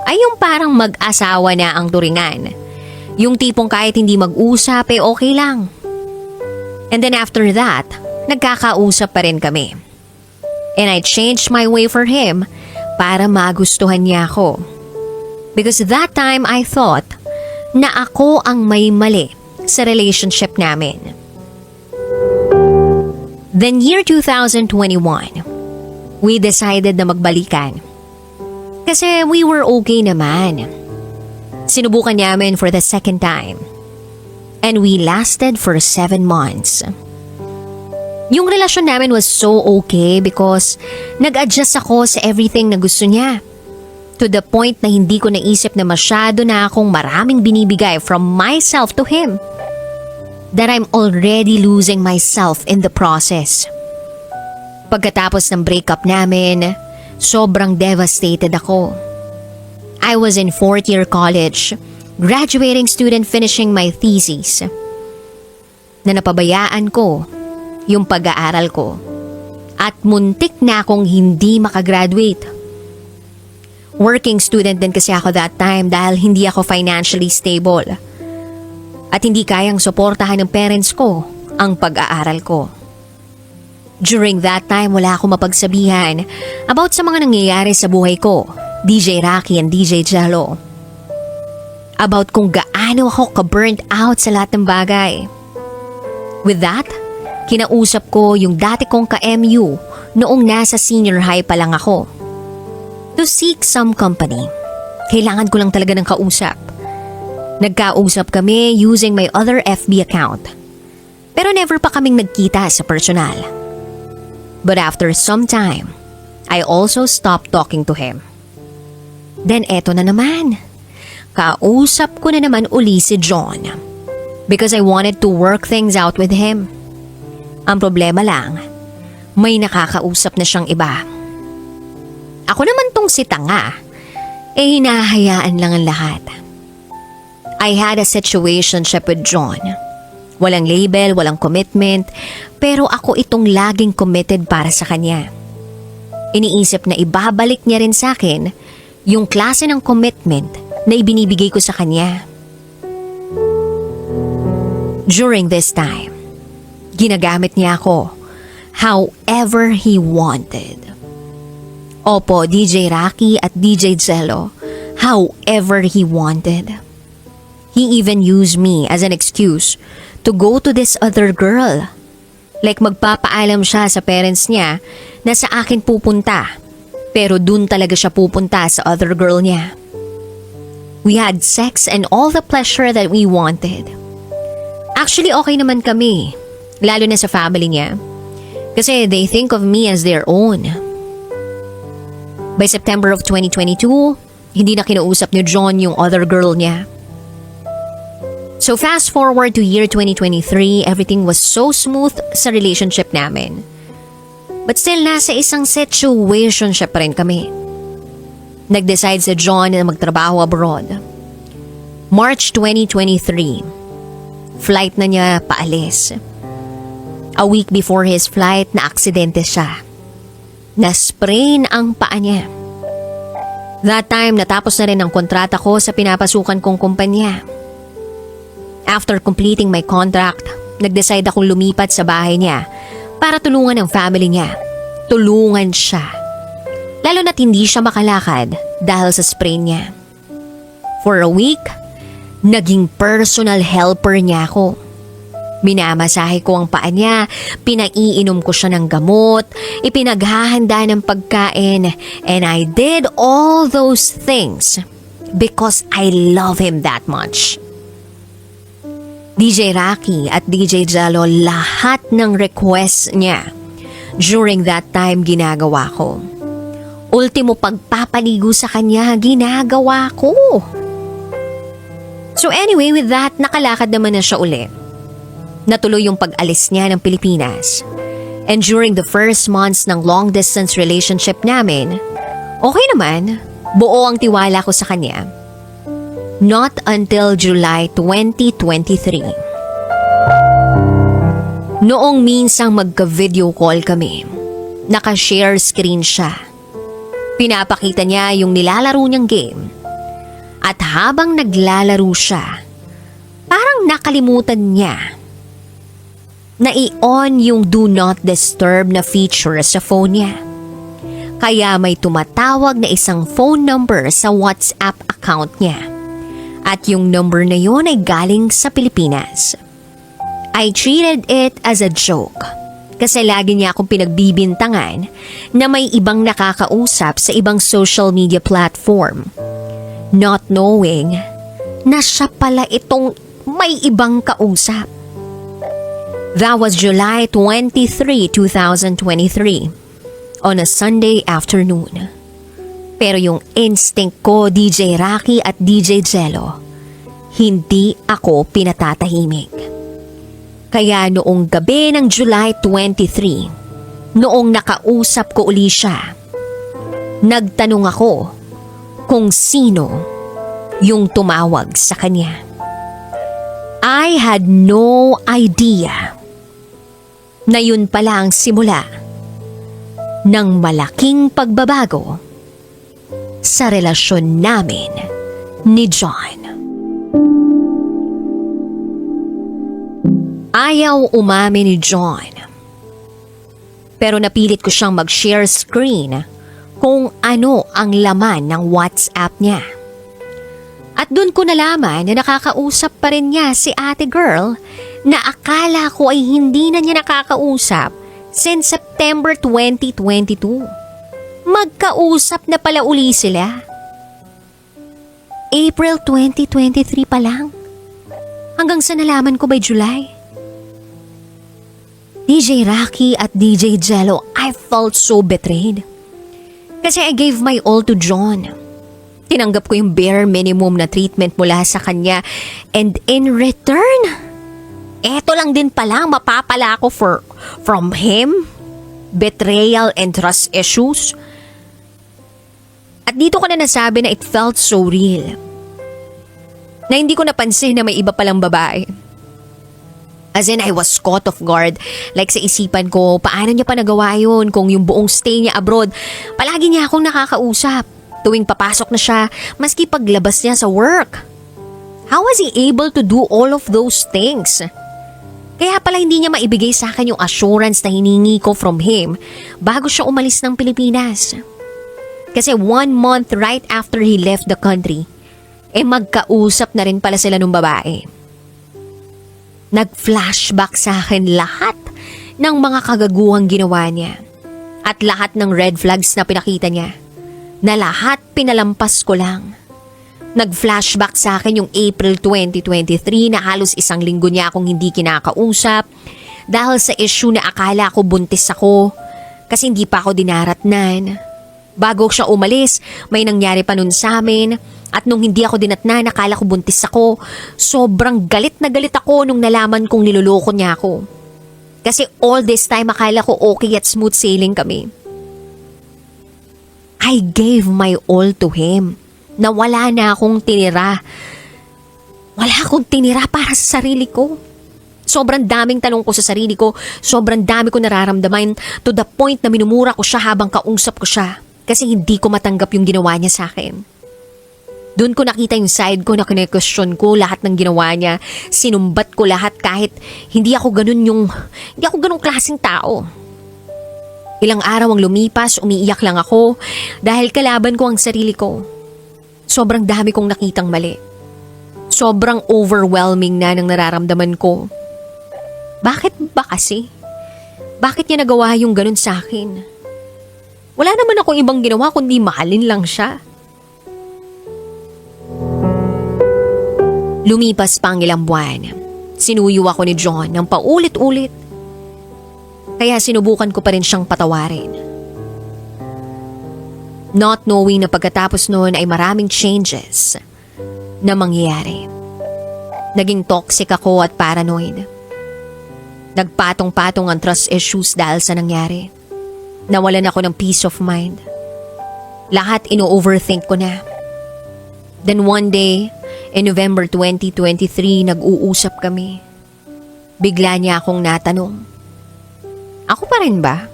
ay yung parang mag-asawa na ang turingan. Yung tipong kahit hindi mag-usap okay lang. And then after that, nagkakausap pa rin kami. And I changed my way for him para magustuhan niya ako. Because that time I thought na ako ang may mali sa relationship namin. Then year 2021, we decided na magbalikan. Kasi we were okay naman. Sinubukan namin for the second time. And we lasted for 7 months. Yung relasyon namin was so okay because nag-adjust ako sa everything na gusto niya. To the point na hindi ko naisip na masyado na akong maraming binibigay from myself to him. That I'm already losing myself in the process. Pagkatapos ng breakup namin, sobrang devastated ako. I was in 4th year college, graduating student finishing my thesis. Na napabayaan ko yung pag-aaral ko at muntik na akong hindi makagraduate. Working student din kasi ako that time dahil hindi ako financially stable at hindi kayang suportahan ng parents ko ang pag-aaral ko. During that time, wala akong mapagsabihan about sa mga nangyayari sa buhay ko, DJ Rocky and DJ Jello. About kung gaano ako ka-burnt out sa lahat ng bagay. With that, kinausap ko yung dati kong ka-MU noong nasa senior high pa lang ako. To seek some company, kailangan ko lang talaga ng kausap. Nagkausap kami using my other FB account. Pero never pa kaming nagkita sa personal. But after some time, I also stopped talking to him. Then eto na naman. Kausap ko na naman uli si John. Because I wanted to work things out with him. Ang problema lang, may nakakausap na siyang iba. Ako naman tong si tanga, hinahayaan lang ang lahat. I had a situationship with John. Walang label, walang commitment, pero ako itong laging committed para sa kanya. Iniisip na ibabalik niya rin sa akin yung klase ng commitment na ibinibigay ko sa kanya. During this time, ginagamit niya ako however he wanted. Opo, DJ Rocky at DJ Jello, however he wanted. He even used me as an excuse to go to this other girl. Like magpapaalam siya sa parents niya na sa akin pupunta. Pero dun talaga siya pupunta sa other girl niya. We had sex and all the pleasure that we wanted. Actually, okay naman kami. Lalo na sa family niya. Kasi they think of me as their own. By September of 2022, hindi na kinausap ni John yung other girl niya. So fast forward to year 2023, everything was so smooth sa relationship namin. But still, nasa isang situationship pa rin kami. Nag-decide si John na magtrabaho abroad. March 2023, flight na niya paalis. A week before his flight, na-aksidente siya. Na-sprain ang paa niya. That time, natapos na rin ang kontrata ko sa pinapasukan kong kumpanya. After completing my contract, nag-decide akong lumipat sa bahay niya para tulungan ang family niya. Tulungan siya. Lalo na't hindi siya makalakad dahil sa sprain niya. For a week, naging personal helper niya ako. Minamasahe ko ang paa niya, pinaiinom ko siya ng gamot, ipinaghahanda ng pagkain, and I did all those things because I love him that much. DJ Rocky at DJ Jello, lahat ng requests niya during that time ginagawa ko. Ultimo pagpapaligo sa kanya, ginagawa ko. So anyway, with that, nakalakad naman na siya ulit. Natuloy yung pag-alis niya ng Pilipinas. And during the first months ng long-distance relationship namin, okay naman, buo ang tiwala ko sa kanya. Not until July 2023. Noong minsang magka-video call kami, naka-share screen siya. Pinapakita niya yung nilalaro niyang game. At habang naglalaro siya, parang nakalimutan niya na i-on yung do not disturb na feature sa phone niya. Kaya may tumatawag na isang phone number sa WhatsApp account niya. At yung number na yun ay galing sa Pilipinas. I treated it as a joke. Kasi lagi niya akong pinagbibintangan na may ibang nakakausap sa ibang social media platform. Not knowing na siya pala itong may ibang kausap. That was July 23, 2023, on a Sunday afternoon. Pero yung instinct ko, DJ Rocky at DJ Jello, hindi ako pinatatahimik. Kaya noong gabi ng July 23, noong nakausap ko uli siya, nagtanong ako kung sino yung tumawag sa kanya. I had no idea na yun pala ang simula ng malaking pagbabago sa relasyon namin ni John. Ayaw umamin ni John. Pero napilit ko siyang mag-share screen kung ano ang laman ng WhatsApp niya. At dun ko nalaman na nakakausap pa rin niya si ate girl na akala ko ay hindi na niya nakakausap since September 2022. Magkausap na pala uli sila. April 2023 pa lang. Hanggang sa nalaman ko by July. DJ Rocky at DJ Jello, I felt so betrayed. Kasi I gave my all to John. Tinanggap ko yung bare minimum na treatment mula sa kanya. And in return, eto lang din pala mapapala ako from him. Betrayal and trust issues. At dito ko na nasabi na it felt so real. Na hindi ko napansin na may iba palang babae. As in, I was caught off guard. Like sa isipan ko, paano niya pa nagawa yun kung yung buong stay niya abroad, palagi niya akong nakakausap. Tuwing papasok na siya, maski paglabas niya sa work. How was he able to do all of those things? Kaya pala hindi niya maibigay sa akin yung assurance na hiningi ko from him bago siya umalis ng Pilipinas. Kasi 1 month right after he left the country, magkausap na rin pala sila nung babae. Nag-flashback sa akin lahat ng mga kagaguhang ginawa niya at lahat ng red flags na pinakita niya, na lahat pinalampas ko lang. Nag-flashback sa akin yung April 2023 na halos 1 linggo niya akong hindi kinakausap dahil sa issue na akala ko buntis ako kasi hindi pa ako dinaratnan. Bago siya umalis, may nangyari pa nun sa amin at nung hindi ako dinatnan, akala ko buntis ako. Sobrang galit na galit ako nung nalaman kong niloloko niya ako. Kasi all this time akala ko okay at smooth sailing kami. I gave my all to him. Na wala na akong tinira. Wala akong tinira para sa sarili ko. Sobrang daming tanong ko sa sarili ko. Sobrang dami ko nararamdaman to the point na minumura ko siya habang kausap ko siya. Kasi hindi ko matanggap yung ginawa niya sa akin. Doon ko nakita yung side ko na kine-question ko lahat ng ginawa niya. Sinumbat ko lahat kahit hindi ako ganun klaseng tao. Ilang araw ang lumipas, umiiyak lang ako dahil kalaban ko ang sarili ko. Sobrang dami kong nakitang mali. Sobrang overwhelming na ng nararamdaman ko. Bakit ba kasi? Bakit niya nagawa yung ganun sa akin? Wala naman akong ibang ginawa kundi mahalin lang siya. Lumipas pa ang ilang buwan. Sinuyo ako ni John ng paulit-ulit. Kaya sinubukan ko pa rin siyang patawarin. Not knowing na pagkatapos noon ay maraming changes na mangyayari. Naging toxic ako at paranoid. Nagpatong-patong ang trust issues dahil sa nangyari. Nawalan ako ng peace of mind. Lahat ino-overthink ko na. Then one day, in November 2023, nag-uusap kami. Bigla niya akong natanong. Ako pa rin ba?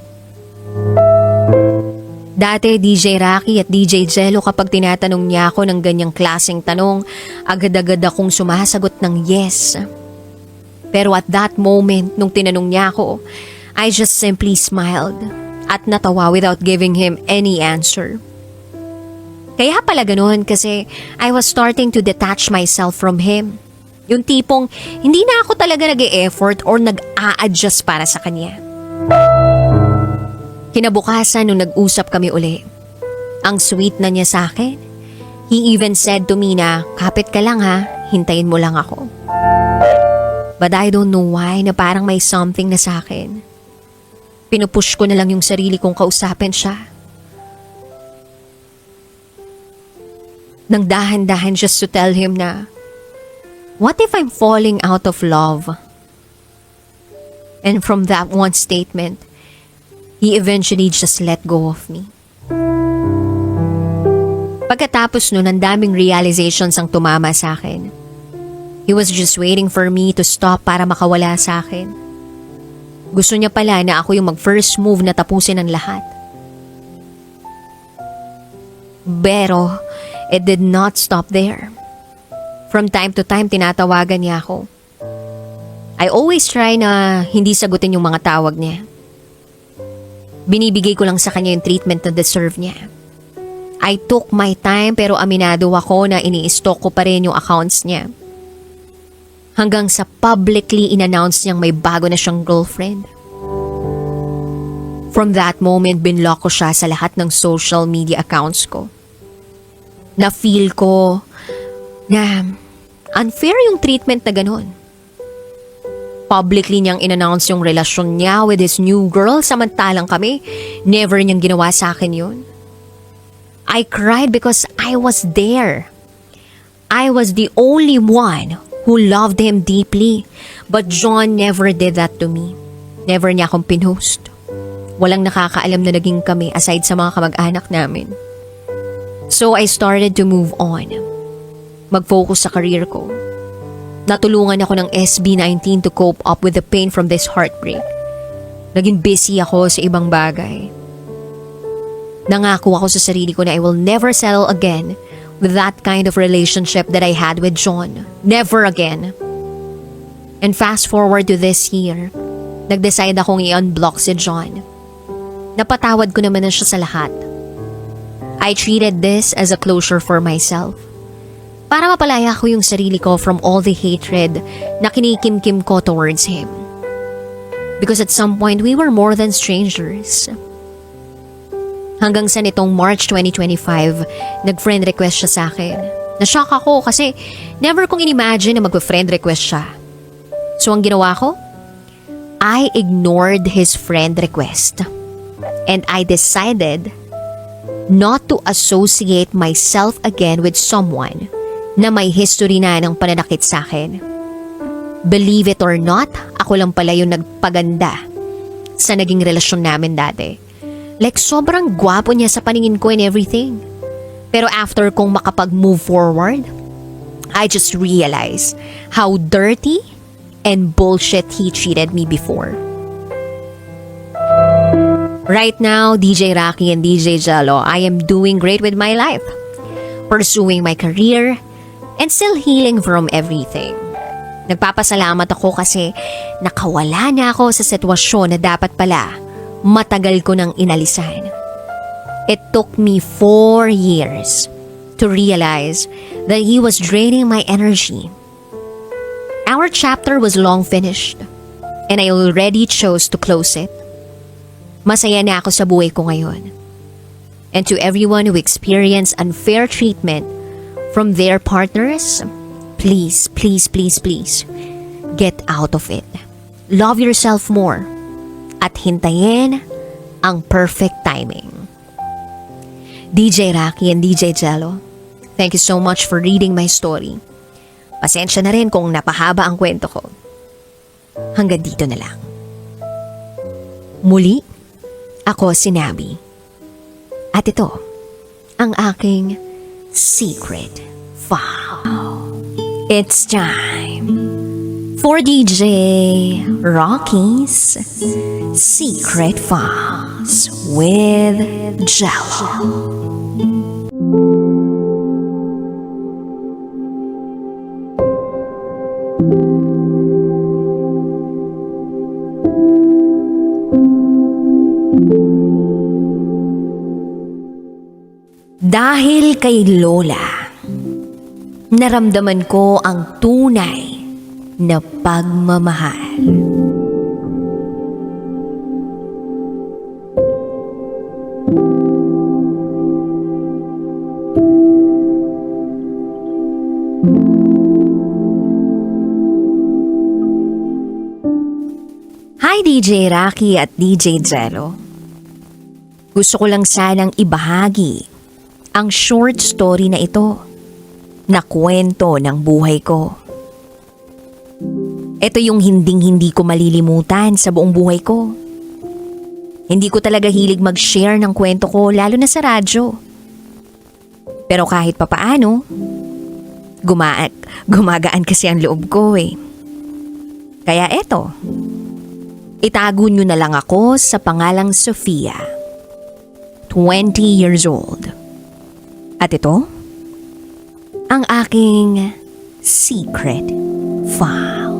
Dati DJ Rocky at DJ Jello kapag tinatanong niya ako ng ganyang klaseng tanong, agad-agad akong sumasagot ng yes. Pero at that moment, nung tinanong niya ako, I just simply smiled at natawa without giving him any answer. Kaya pala ganoon kasi I was starting to detach myself from him. Yung tipong hindi na ako talaga nag-e-effort or nag-a-adjust para sa kanya. Kinabukasan nung nag-usap kami uli, ang sweet na niya sa akin. He even said to me na, kapit ka lang ha, hintayin mo lang ako. But I don't know why na parang may something na sa akin. Pinupush ko na lang yung sarili kong kausapin siya. Nang dahan-dahan just to tell him na, what if I'm falling out of love? And from that one statement, he eventually just let go of me. Pagkatapos nun, ang daming realizations ang tumama sa akin. He was just waiting for me to stop para makawala sa akin. Gusto niya pala na ako yung mag-first move na tapusin ang lahat. Pero, it did not stop there. From time to time, tinatawagan niya ako. I always try na hindi sagutin yung mga tawag niya. Binibigay ko lang sa kanya yung treatment na deserve niya. I took my time pero aminado ako na ini-stalk ko pa rin yung accounts niya. Hanggang sa publicly in-announce niyang may bago na siyang girlfriend. From that moment, binlock ko siya sa lahat ng social media accounts ko. Na-feel ko na unfair yung treatment na ganun. Publicly niyang in-announce yung relasyon niya with his new girl samantalang kami, never niyang ginawa sa akin yun. I cried because I was there. I was the only one who loved him deeply. But John never did that to me. Never niya akong pinost. Walang nakakaalam na naging kami aside sa mga kamag-anak namin. So I started to move on. Mag-focus sa career ko. Natulungan ako ng SB19 to cope up with the pain from this heartbreak. Naging busy ako sa ibang bagay. Nangako ako sa sarili ko na I will never settle again with that kind of relationship that I had with John. Never again. And fast forward to this year, nag-decide akong i-unblock si John. Napatawad ko naman na siya sa lahat. I treated this as a closure for myself. Para mapalaya ko yung sarili ko from all the hatred na kinikimkim ko towards him. Because at some point, we were more than strangers. Hanggang sa nitong March 2025, nag-friend request siya sa akin. Na-shock ako kasi never kong inimagine na mag-friend request siya. So ang ginawa ko, I ignored his friend request. And I decided not to associate myself again with someone na may history na ng pananakit sa akin. Believe it or not, ako lang pala yung nagpaganda sa naging relasyon namin dati. Like sobrang gwapo niya sa paningin ko and everything. Pero after kong makapag-move forward, I just realized how dirty and bullshit he treated me before. Right now, DJ Rocky and DJ Jello, I am doing great with my life. Pursuing my career and still healing from everything. Nagpapasalamat ako kasi nakawala na ako sa sitwasyon na dapat pala matagal ko nang inalisan. It took me 4 years to realize that he was draining my energy. Our chapter was long finished and I already chose to close it. Masaya na ako sa buhay ko ngayon. And to everyone who experienced unfair treatment from their partners, please, please, please, please, get out of it. Love yourself more at hintayin ang perfect timing. DJ Rocky and DJ Jello, thank you so much for reading my story. Pasensya na rin kung napahaba ang kwento ko. Hanggang dito na lang. Muli, ako si Nabi. At ito, ang aking secret file. It's time for DJ Rocky's Secret Files with Jello. Dahil kay Lola, naramdaman ko ang tunay na pagmamahal. Hi DJ Rocky at DJ Jello. Gusto ko lang sanang ibahagi ang short story na ito na kwento ng buhay ko. Ito yung hinding-hindi ko malilimutan sa buong buhay ko. Hindi ko talaga hilig mag-share ng kwento ko lalo na sa radyo. Pero kahit papaano, gumagaan kasi ang loob ko eh. Kaya eto, itago nyo na lang ako sa pangalang Sofia, 20 years old. At ito, ang aking secret file.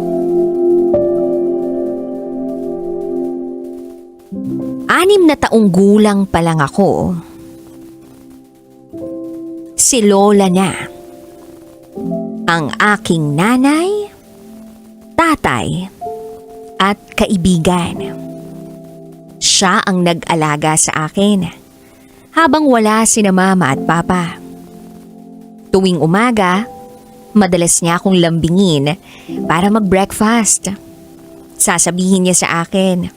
6 na taong gulang pa lang ako. Si Lola na, ang aking nanay, tatay, at kaibigan. Siya ang nag-alaga sa akin habang wala sina mama at papa. Tuwing umaga, madalas niya akong lambingin para mag-breakfast. Sasabihin niya sa akin,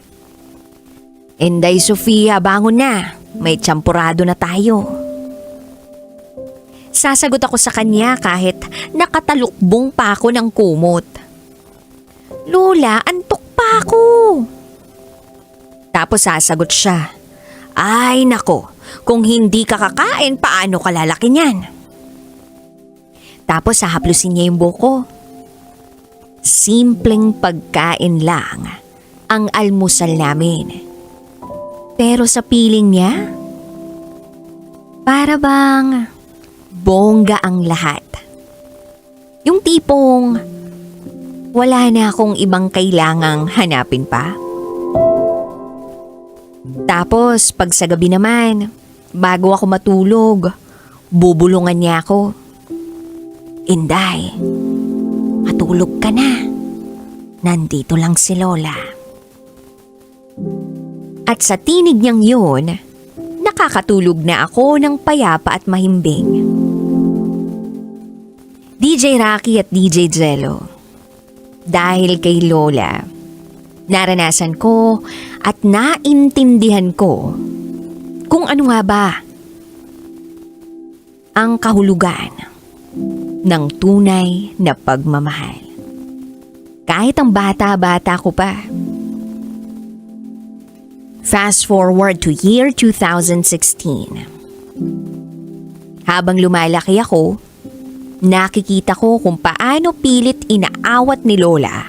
"Inday Sofia, bangon na. May tsampurado na tayo." Sasagot ako sa kanya kahit nakatalukbong pa ako ng kumot. "Lola, antok pa ako." Tapos sasagot siya, "Ay nako, kung hindi ka kakain, paano ka lalaki niyan?" Tapos hahaplusin niya yung buko. Simpleng pagkain lang ang almusal namin. Pero sa piling niya, para bang bongga ang lahat. Yung tipong wala na akong ibang kailangang hanapin pa. Tapos pag sa gabi naman, Bago ako matulog, bubulungan niya ako. Inday, matulog ka na. Nandito lang si Lola. At sa tinig niyang yun, nakakatulog na ako ng payapa at mahimbing. DJ Rocky at DJ Jello. Dahil kay Lola, naranasan ko at naintindihan ko kung ano nga ba ang kahulugan ng tunay na pagmamahal. Kahit ang bata-bata ko pa. Fast forward to year 2016. Habang lumalaki ako, nakikita ko kung paano pilit inaawat ni Lola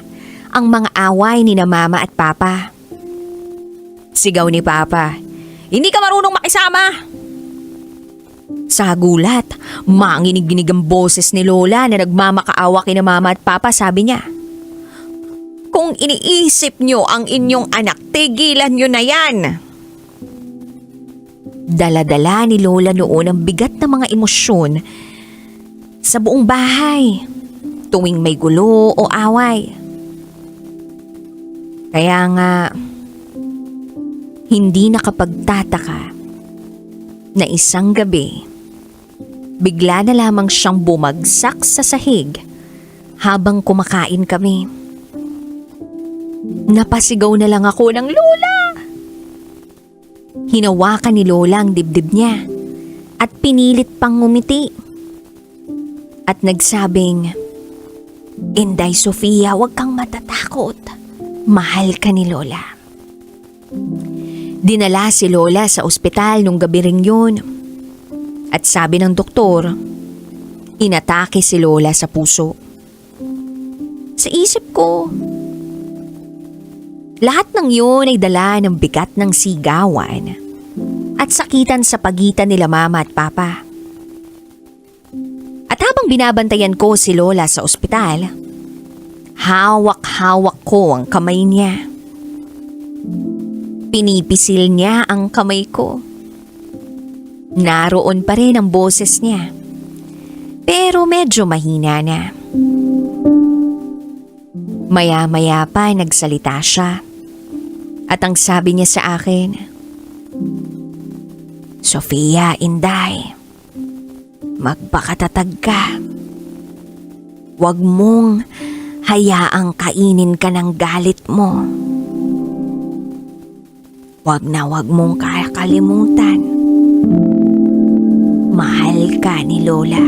ang mga away ni na Mama at Papa. Sigaw ni Papa, "Hindi ka marunong makisama!" Sa gulat, manginig-ginig ang boses ni Lola na nagmamakaawa kina Mama at Papa. Sabi niya, "Kung iniisip niyo ang inyong anak, tigilan niyo na yan." Dala-dala ni Lola noon ang bigat na mga emosyon sa buong bahay tuwing may gulo o away. Kaya nga, hindi nakapagtataka na isang gabi, bigla na lamang siyang bumagsak sa sahig habang kumakain kami. Napasigaw na lang ako ng, "Lola!" Hinawakan ni Lola ang dibdib niya at pinilit pang ngumiti. At nagsabing, "Inday Sofia, huwag kang matatakot. Mahal ka ni Lola." Dinala si Lola sa ospital nung gabi ring yun. At sabi ng doktor, inatake si Lola sa puso. Sa isip ko, lahat ng yun ay dala ng bigat ng sigawan at sakitan sa pagitan nila Mama at Papa. At habang binabantayan ko si Lola sa ospital, hawak-hawak ko ang kamay niya. Pinipisil niya ang kamay ko. Naroon pa rin ang boses niya, pero medyo mahina na. Maya-maya pa nagsalita siya. At ang sabi niya sa akin, "Sofia, Inday, magpakatatag ka. Huwag mong hayaang kainin ka ng galit mo. Huwag na huwag mong kakalimutan. Mahal ka ni Lola."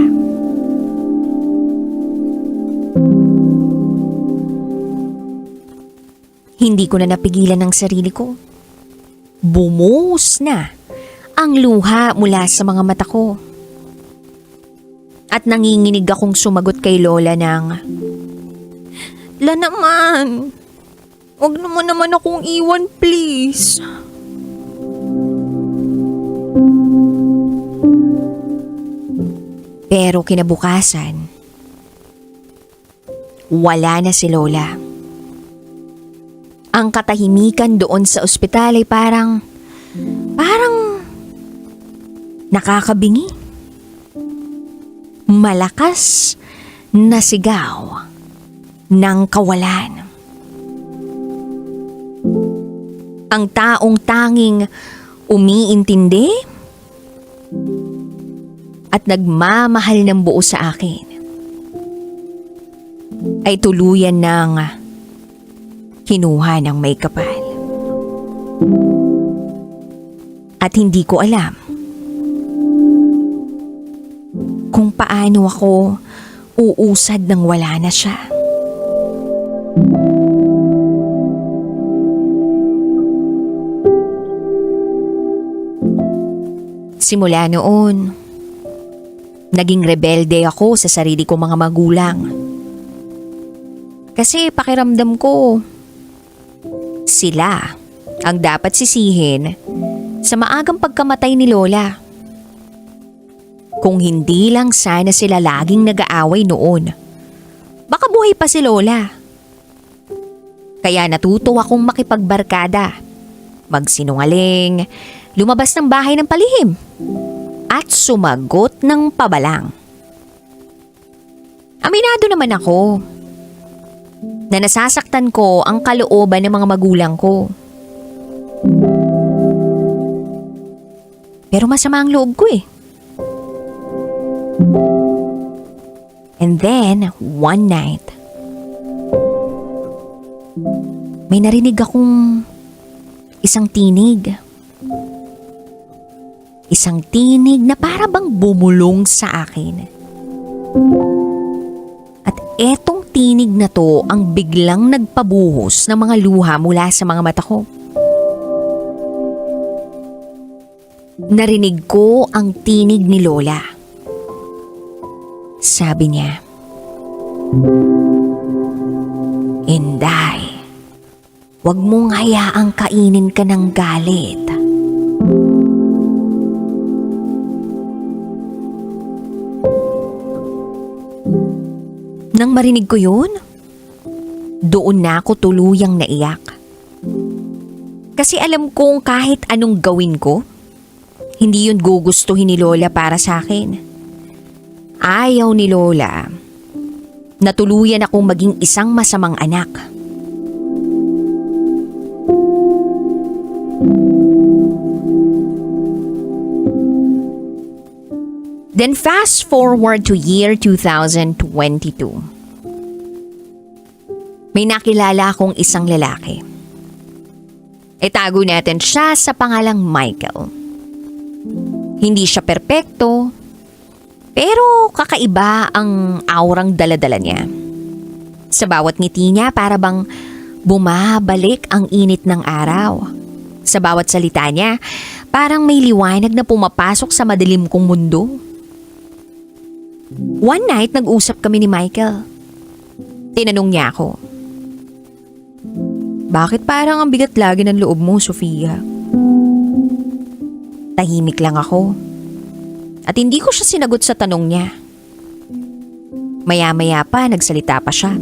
Hindi ko na napigilan ang sarili ko. Bumuhos na ang luha mula sa mga mata ko. At nanginginig akong sumagot kay Lola ng, "La naman, huwag naman akong iwan, please." Pero kinabukasan, wala na si Lola. Ang katahimikan doon sa ospital ay parang nakakabingi. Malakas na sigaw ng kawalan. Ang taong tanging umiintindi at nagmamahal ng buo sa akin ay tuluyan ng kinuha ng may kapal. At hindi ko alam kung paano ako uusad nang wala na siya. Simula noon, naging rebelde ako sa sarili kong mga magulang. Kasi pakiramdam ko, sila ang dapat sisihin sa maagang pagkamatay ni Lola. Kung hindi lang sana sila laging nag-aaway noon, baka buhay pa si Lola. Kaya natuto akong makipagbarkada, magsinungaling, lumabas ng bahay ng palihim at sumagot ng pabalang. Aminado naman ako na nasasaktan ko ang kalooban ng mga magulang ko. Pero masama ang loob ko eh. And then, one night, may narinig akong isang tinig. Isang tinig na para bang bumulong sa akin. At etong tinig na to ang biglang nagpabuhos ng mga luha mula sa mga mata ko. Narinig ko ang tinig ni Lola. Sabi niya, "Inday, huwag mong hayaang kainin ka ng galit." Nang marinig ko yun, doon na ako tuluyang naiyak. Kasi alam kong kahit anong gawin ko, hindi yun gugustuhin ni Lola para sa akin. Ayaw ni Lola na tuluyan akong maging isang masamang anak. Then fast forward to year 2022. May nakilala akong isang lalaki. Itago natin siya sa pangalang Michael. Hindi siya perpekto, pero kakaiba ang aurang daladala niya. Sa bawat ngiti niya para bang bumabalik ang init ng araw. Sa bawat salita niya, parang may liwanag na pumapasok sa madilim kong mundo. One night, nag-usap kami ni Michael. Tinanong niya ako, "Bakit parang ang bigat lagi ng loob mo, Sofia?" Tahimik lang ako. At hindi ko siya sinagot sa tanong niya. Maya-maya pa, nagsalita pa siya.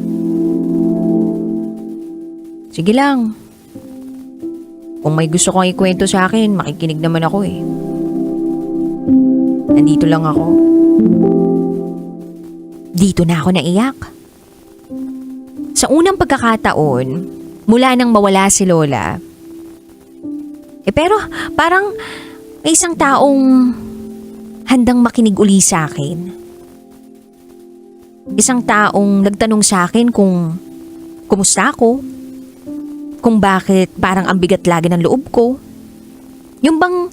"Sige lang. Kung may gusto kong ikwento sa akin, makikinig naman ako eh. Nandito lang ako." Dito na ako naiyak. Sa unang pagkakataon, mula nang mawala si Lola, pero parang may isang taong handang makinig uli sa akin. Isang taong nagtanong sa akin kung kumusta ako, kung bakit parang ang bigat lagi ng loob ko. Yung bang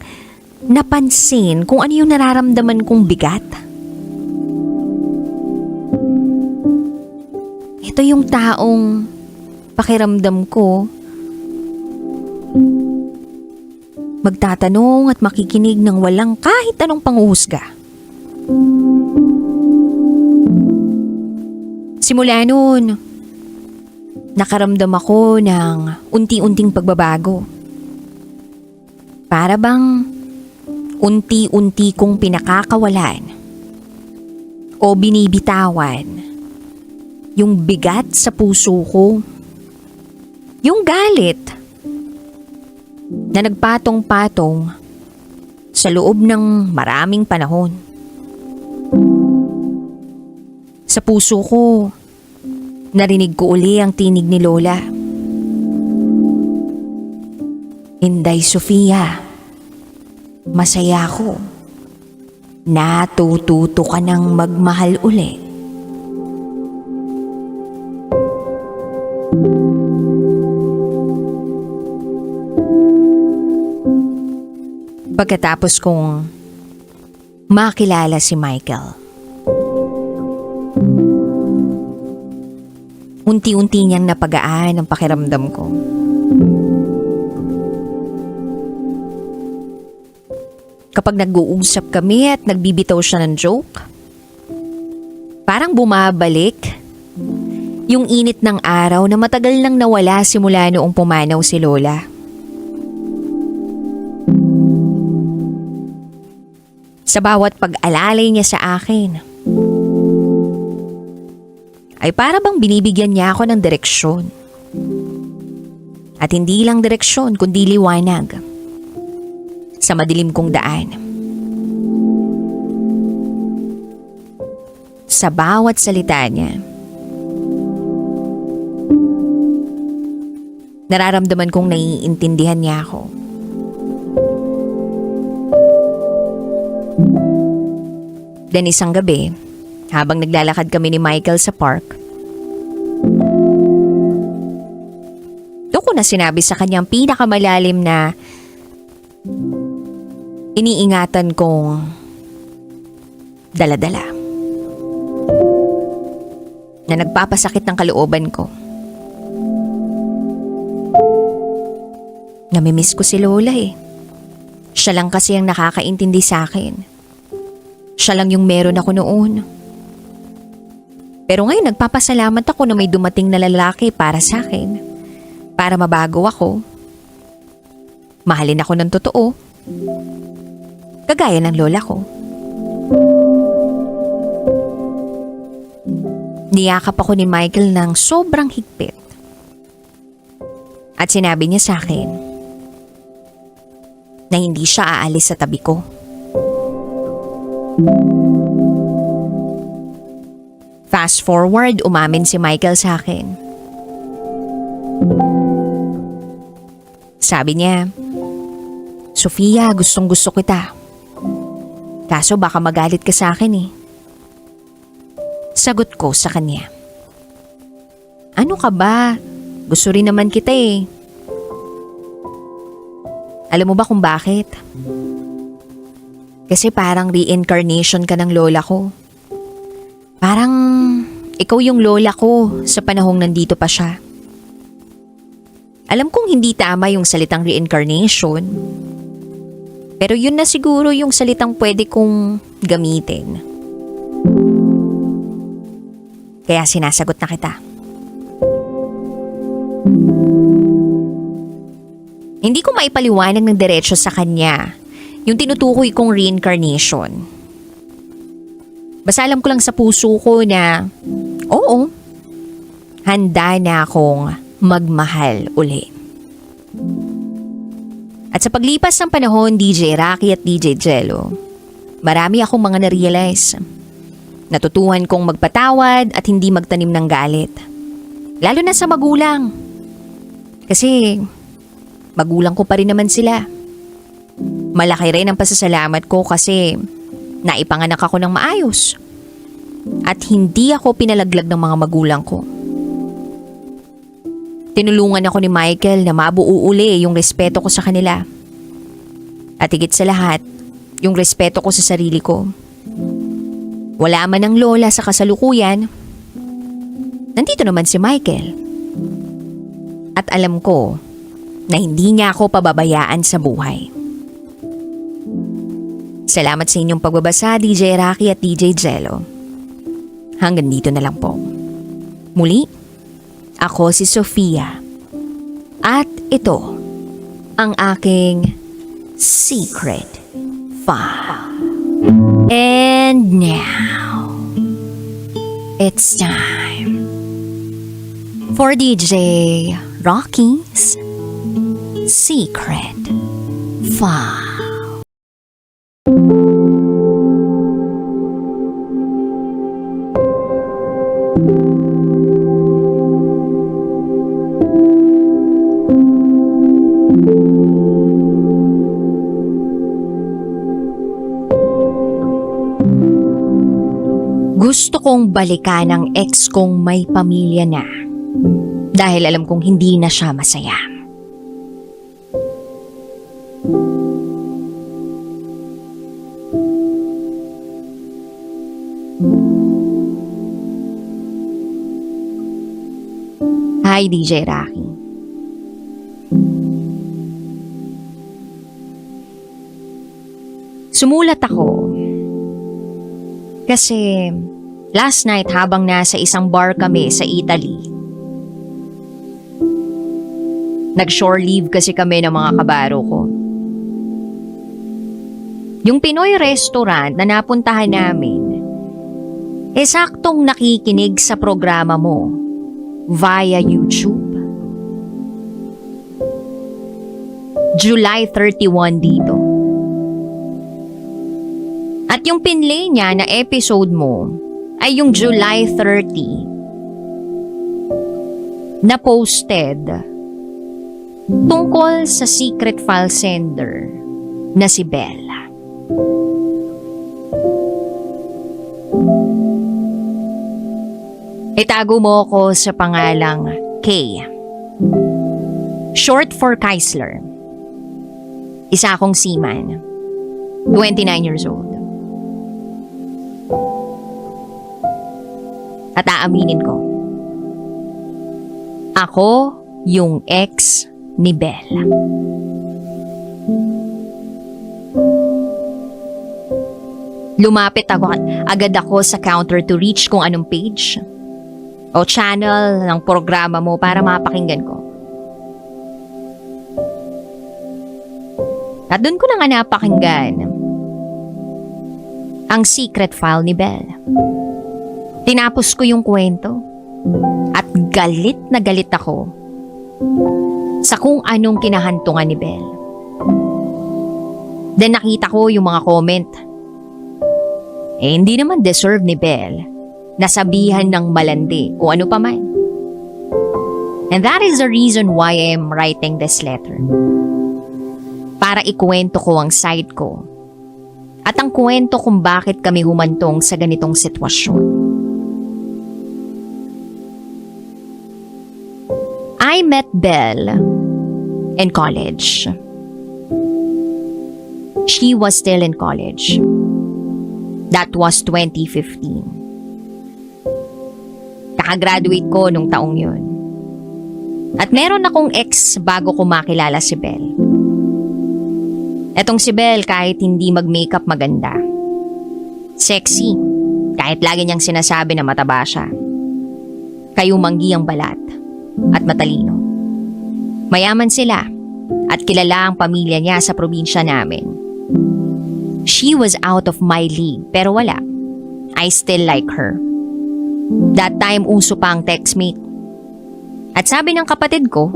napansin kung ano yung nararamdaman kong bigat. Ito yung taong pakiramdam ko magtatanong at makikinig ng walang kahit anong panghuhusga. Simula noon, nakaramdam ako ng unti-unting pagbabago. Para bang unti-unti kong pinakakawalan o binibitawan yung bigat sa puso ko. Yung galit na nagpatong-patong sa loob ng maraming panahon. Sa puso ko, narinig ko uli ang tinig ni Lola. "Inday Sofia, masaya ako. Natututo ka ng magmahal uli." Pagkatapos kong makilala si Michael, unti-unti niyang napagaan ang pakiramdam ko. Kapag nag-uusap kami at nagbibitaw siya ng joke, parang bumabalik yung init ng araw na matagal nang nawala simula noong pumanaw si Lola. Sa bawat pag-alalay niya sa akin, ay para bang binibigyan niya ako ng direksyon. At hindi lang direksyon, kundi liwanag. sa madilim kong daan. Sa bawat salita niya, nararamdaman kong naiintindihan niya ako. Dan isang gabi, habang naglalakad kami ni Michael sa park, doon ko na sinabi sa kanyang pinakamalalim na iniingatan kong dala-dala, na nagpapasakit ng kalooban ko. Namimiss ko si Lola eh. Siya lang kasi ang nakakaintindi sa akin. Siya lang yung meron ako noon. Pero ngayon nagpapasalamat ako na may dumating na lalaki para sa akin. Para mabago ako. Mahalin ako ng totoo. Kagaya ng lola ko. Niyakap ako ni Michael ng sobrang higpit. At sinabi niya sa akin na hindi siya aalis sa tabi ko. Fast forward, umamin si Michael sa akin. Sabi niya, Sofia, gustong gusto kita. Kaso baka magalit ka sa akin eh. Sagot ko sa kanya, ano ka ba? Gusto rin naman kita eh. Alam mo ba kung bakit? Kasi parang reincarnation ka ng lola ko. Parang ikaw yung lola ko sa panahong nandito pa siya. Alam kong hindi tama yung salitang reincarnation. Pero yun na siguro yung salitang pwede kong gamitin. Kaya sinasagot na kita. Hindi ko maipaliwanag ng diretso sa kanya yung tinutukoy kong reincarnation. Basta alam ko lang sa puso ko na, oo, handa na akong magmahal uli. At sa paglipas ng panahon, DJ Rocky at DJ Jello, marami akong mga na-realize. Natutuhan kong magpatawad at hindi magtanim ng galit. Lalo na sa magulang. Kasi magulang ko pa rin naman sila. Malaki rin ang pasasalamat ko kasi naipanganak ako ng maayos. At hindi ako pinalaglag ng mga magulang ko. Tinulungan ako ni Michael na mabuo uli yung respeto ko sa kanila. At higit sa lahat, yung respeto ko sa sarili ko. Wala man ang lola sa kasalukuyan, nandito naman si Michael. At alam ko na hindi niya ako pababayaan sa buhay. Salamat sa inyong pagbabasa, DJ Rocky at DJ Jello. Hanggang dito na lang po. Muli, ako si Sofia. At ito ang aking secret file. And now, it's time for DJ Rocky's Secret File. Gusto kong balikan ang ex kong may pamilya na dahil alam kong hindi na siya masaya. Hi, DJ Rocky. Sumulat ako kasi last night habang nasa isang bar kami sa Italy, nag-shore leave kasi kami ng mga kabaro ko. Yung Pinoy restaurant na napuntahan namin, saktong nakikinig sa programa mo via YouTube. July 31 dito. At yung pinlay niya na episode mo ay yung July 30 na posted tungkol sa secret file sender na si Bella. Itago mo ko sa pangalang K. Short for Keisler. Isa akong seaman. 29 years old. At aaminin ko, ako yung ex ni Bella. Lumapit agad ako sa counter to reach kung anong page o channel ng programa mo para mapakinggan ko. At doon ko na nga napakinggan ang secret file ni Bella. Tinapos ko yung kwento at galit na galit ako sa kung anong kinahantungan ni Bella. Then nakita ko yung mga comment. Hindi naman deserve ni Belle na sabihan ng malandi o ano pa man. And that is the reason why I am writing this letter. Para ikwento ko ang side ko at ang kwento kung bakit kami humantong sa ganitong sitwasyon. I met Belle in college. She was still in college. That was 2015. Kakagraduate ko nung taong yun. At meron akong ex bago ko makilala si Belle. Etong si Belle kahit hindi mag-makeup maganda. Sexy, kahit lagi niyang sinasabi na mataba siya. Kayumanggi ang balat at matalino. Mayaman sila at kilala ang pamilya niya sa probinsya namin. She was out of my league pero wala. I still like her. That time uso pa ang textmate. At sabi ng kapatid ko,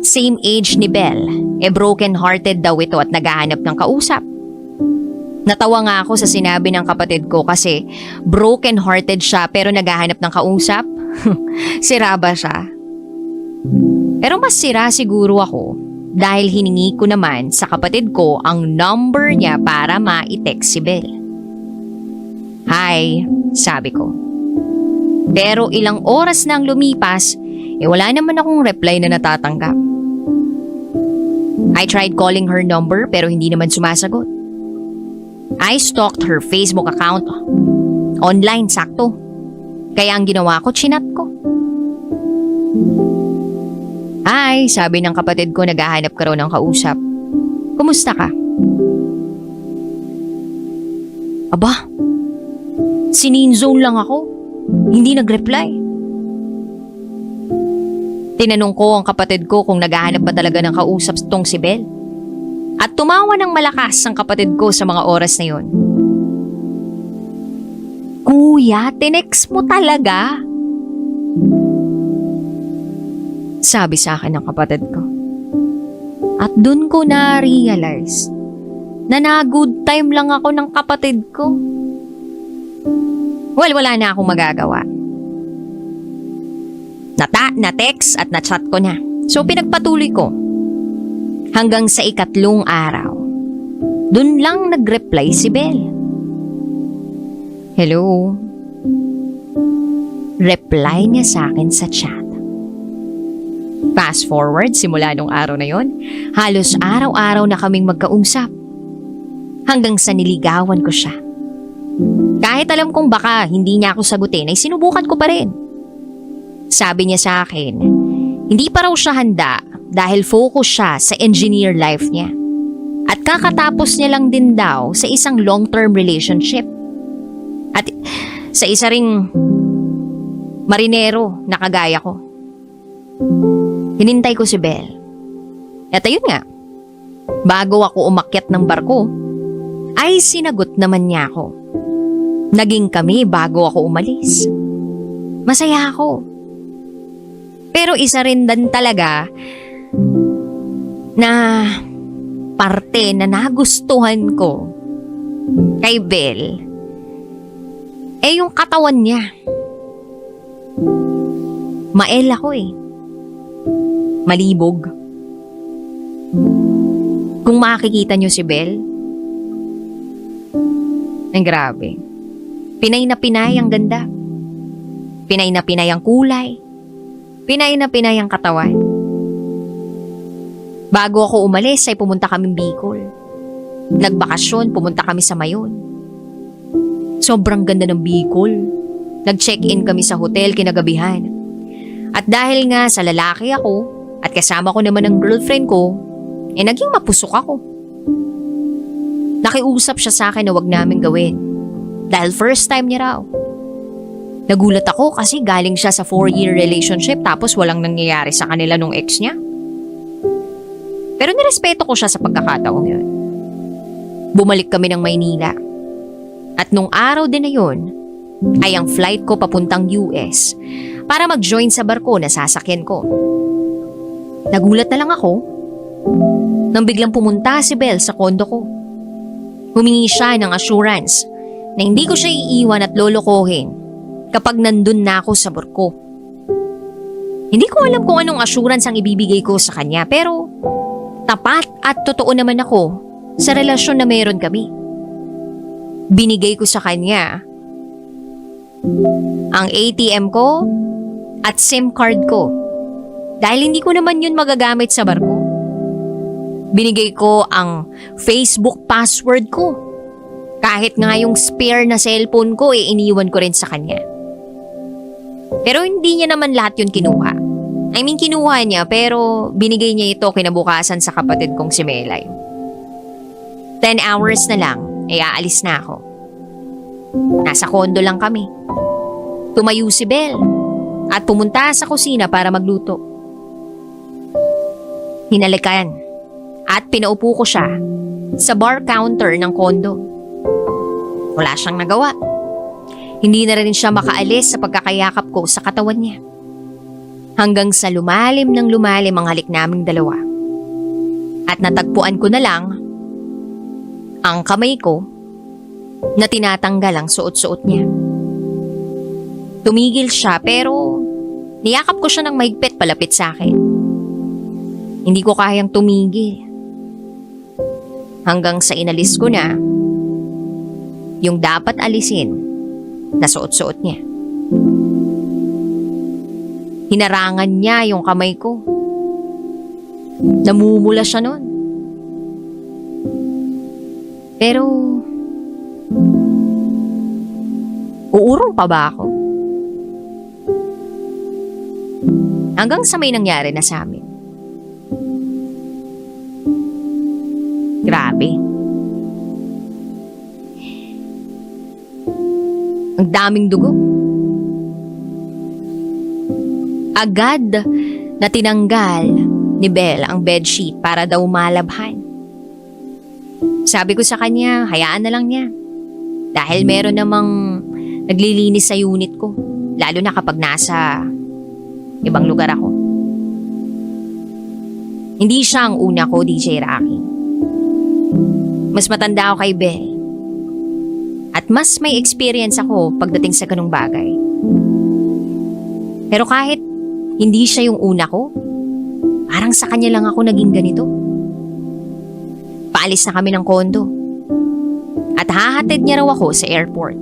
same age ni Belle, broken-hearted daw ito at naghahanap ng kausap. Natawa nga ako sa sinabi ng kapatid ko kasi broken-hearted siya pero naghahanap ng kausap. Sira ba siya? Pero mas sira siguro ako dahil hiningi ko naman sa kapatid ko ang number niya para ma-text si Belle. Hi, sabi ko. Pero ilang oras nang lumipas, wala naman akong reply na natatanggap. I tried calling her number pero hindi naman sumasagot. I stalked her Facebook account. Online, sakto. Kaya ang ginawa ko, chinat ko. Hi, sabi ng kapatid ko, naghahanap ka raw ng kausap. Kumusta ka? Aba, sininzone lang ako. Hindi nag-reply. Tinanong ko ang kapatid ko kung naghahanap ba talaga ng kausap tong si Belle. At tumawa ng malakas ang kapatid ko sa mga oras na yon. Kuya, tinext mo talaga? Sabi sa akin ng kapatid ko. At dun ko na-realize na na-good time lang ako ng kapatid ko. Well, wala na akong magagawa. Na-text at na-chat ko na. So pinagpatuloy ko. Hanggang sa ikatlong araw. Dun lang nag-reply si Belle. Hello? Reply niya sa akin sa chat. Fast forward, simula nung araw na yon, halos araw-araw na kaming magkausap. Hanggang sa niligawan ko siya. Kahit alam kong baka hindi niya ako sagutin, ay sinubukan ko pa rin. Sabi niya sa akin, hindi pa raw siya handa dahil focus siya sa engineer life niya. At kakatapos niya lang din daw sa isang long-term relationship. At sa isa ring marinero na kagaya ko. Hinintay ko si Belle. At ayun nga, bago ako umakyat ng barko, ay sinagot naman niya ako. Naging kami bago ako umalis. Masaya ako. Pero isa rin din talaga na parte na nagustuhan ko Kay Bel, yung katawan niya. Mael ako Malibog. Kung makikita niyo si Bel, ay grabe. Pinay na pinay ang ganda. Pinay na pinay ang kulay. Pinay na pinay ang katawan. Bago ako umalis ay pumunta kaming Bicol. Nagbakasyon, pumunta kami sa Mayon. Sobrang ganda ng Bicol. Nag-check-in kami sa hotel kinagabihan. At dahil nga sa lalaki ako at kasama ko naman ang girlfriend ko, naging mapusok ako. Nakiusap siya sa akin na wag namin gawin. Dahil first time niya raw. Nagulat ako kasi galing siya sa 4-year relationship tapos walang nangyayari sa kanila nung ex niya. Pero nirespeto ko siya sa pagkakataong yun. Bumalik kami ng Maynila. At nung araw din na yun, ay ang flight ko papuntang US para mag-join sa barko na sasakyan ko. Nagulat na lang ako nang biglang pumunta si Bel sa kondo ko. Humingi siya ng assurance na hindi ko siya iiwan at lolokohin kapag nandun na ako sa barko. Hindi ko alam kung anong assurance ang ibibigay ko sa kanya pero tapat at totoo naman ako sa relasyon na meron kami. Binigay ko sa kanya ang ATM ko at SIM card ko dahil hindi ko naman yun magagamit sa barko. Binigay ko ang Facebook password ko. Kahit nga yung spare na cellphone ko iniwan ko rin sa kanya. Pero hindi niya naman lahat yun kinuha. Kinuha niya pero binigay niya ito kinabukasan sa kapatid kong si Melay. 10 hours na lang, aalis na ako. Nasa kondo lang kami. Tumayo si Bel at pumunta sa kusina para magluto. Hinalikan at pinaupo ko siya sa bar counter ng kondo. Wala siyang nagawa. Hindi na rin siya makaalis sa pagkakayakap ko sa katawan niya. Hanggang sa lumalim ng lumalim ang halik naming dalawa. At natagpuan ko na lang ang kamay ko na tinatanggal ang suot-suot niya. Tumigil siya pero niyakap ko siya ng mahigpit palapit sa akin. Hindi ko kayang tumigil. Hanggang sa inalis ko na yung dapat alisin na suot-suot niya. Hinarangan niya yung kamay ko. Namumula siya nun. Pero uurong pa ba ako? Hanggang sa may nangyari na sa amin. Grabe. Ang daming dugo. Agad na tinanggal ni Bel ang bedsheet para daw malabhan. Sabi ko sa kanya, hayaan na lang niya. Dahil meron namang naglilinis sa unit ko. Lalo na kapag nasa ibang lugar ako. Hindi siya ang una ko, DJ Rocky. Mas matanda ako kay Bel. At mas may experience ako pagdating sa ganung bagay. Pero kahit hindi siya yung una ko, parang sa kanya lang ako naging ganito. Paalis na kami ng kondo. At hahatid niya raw ako sa airport.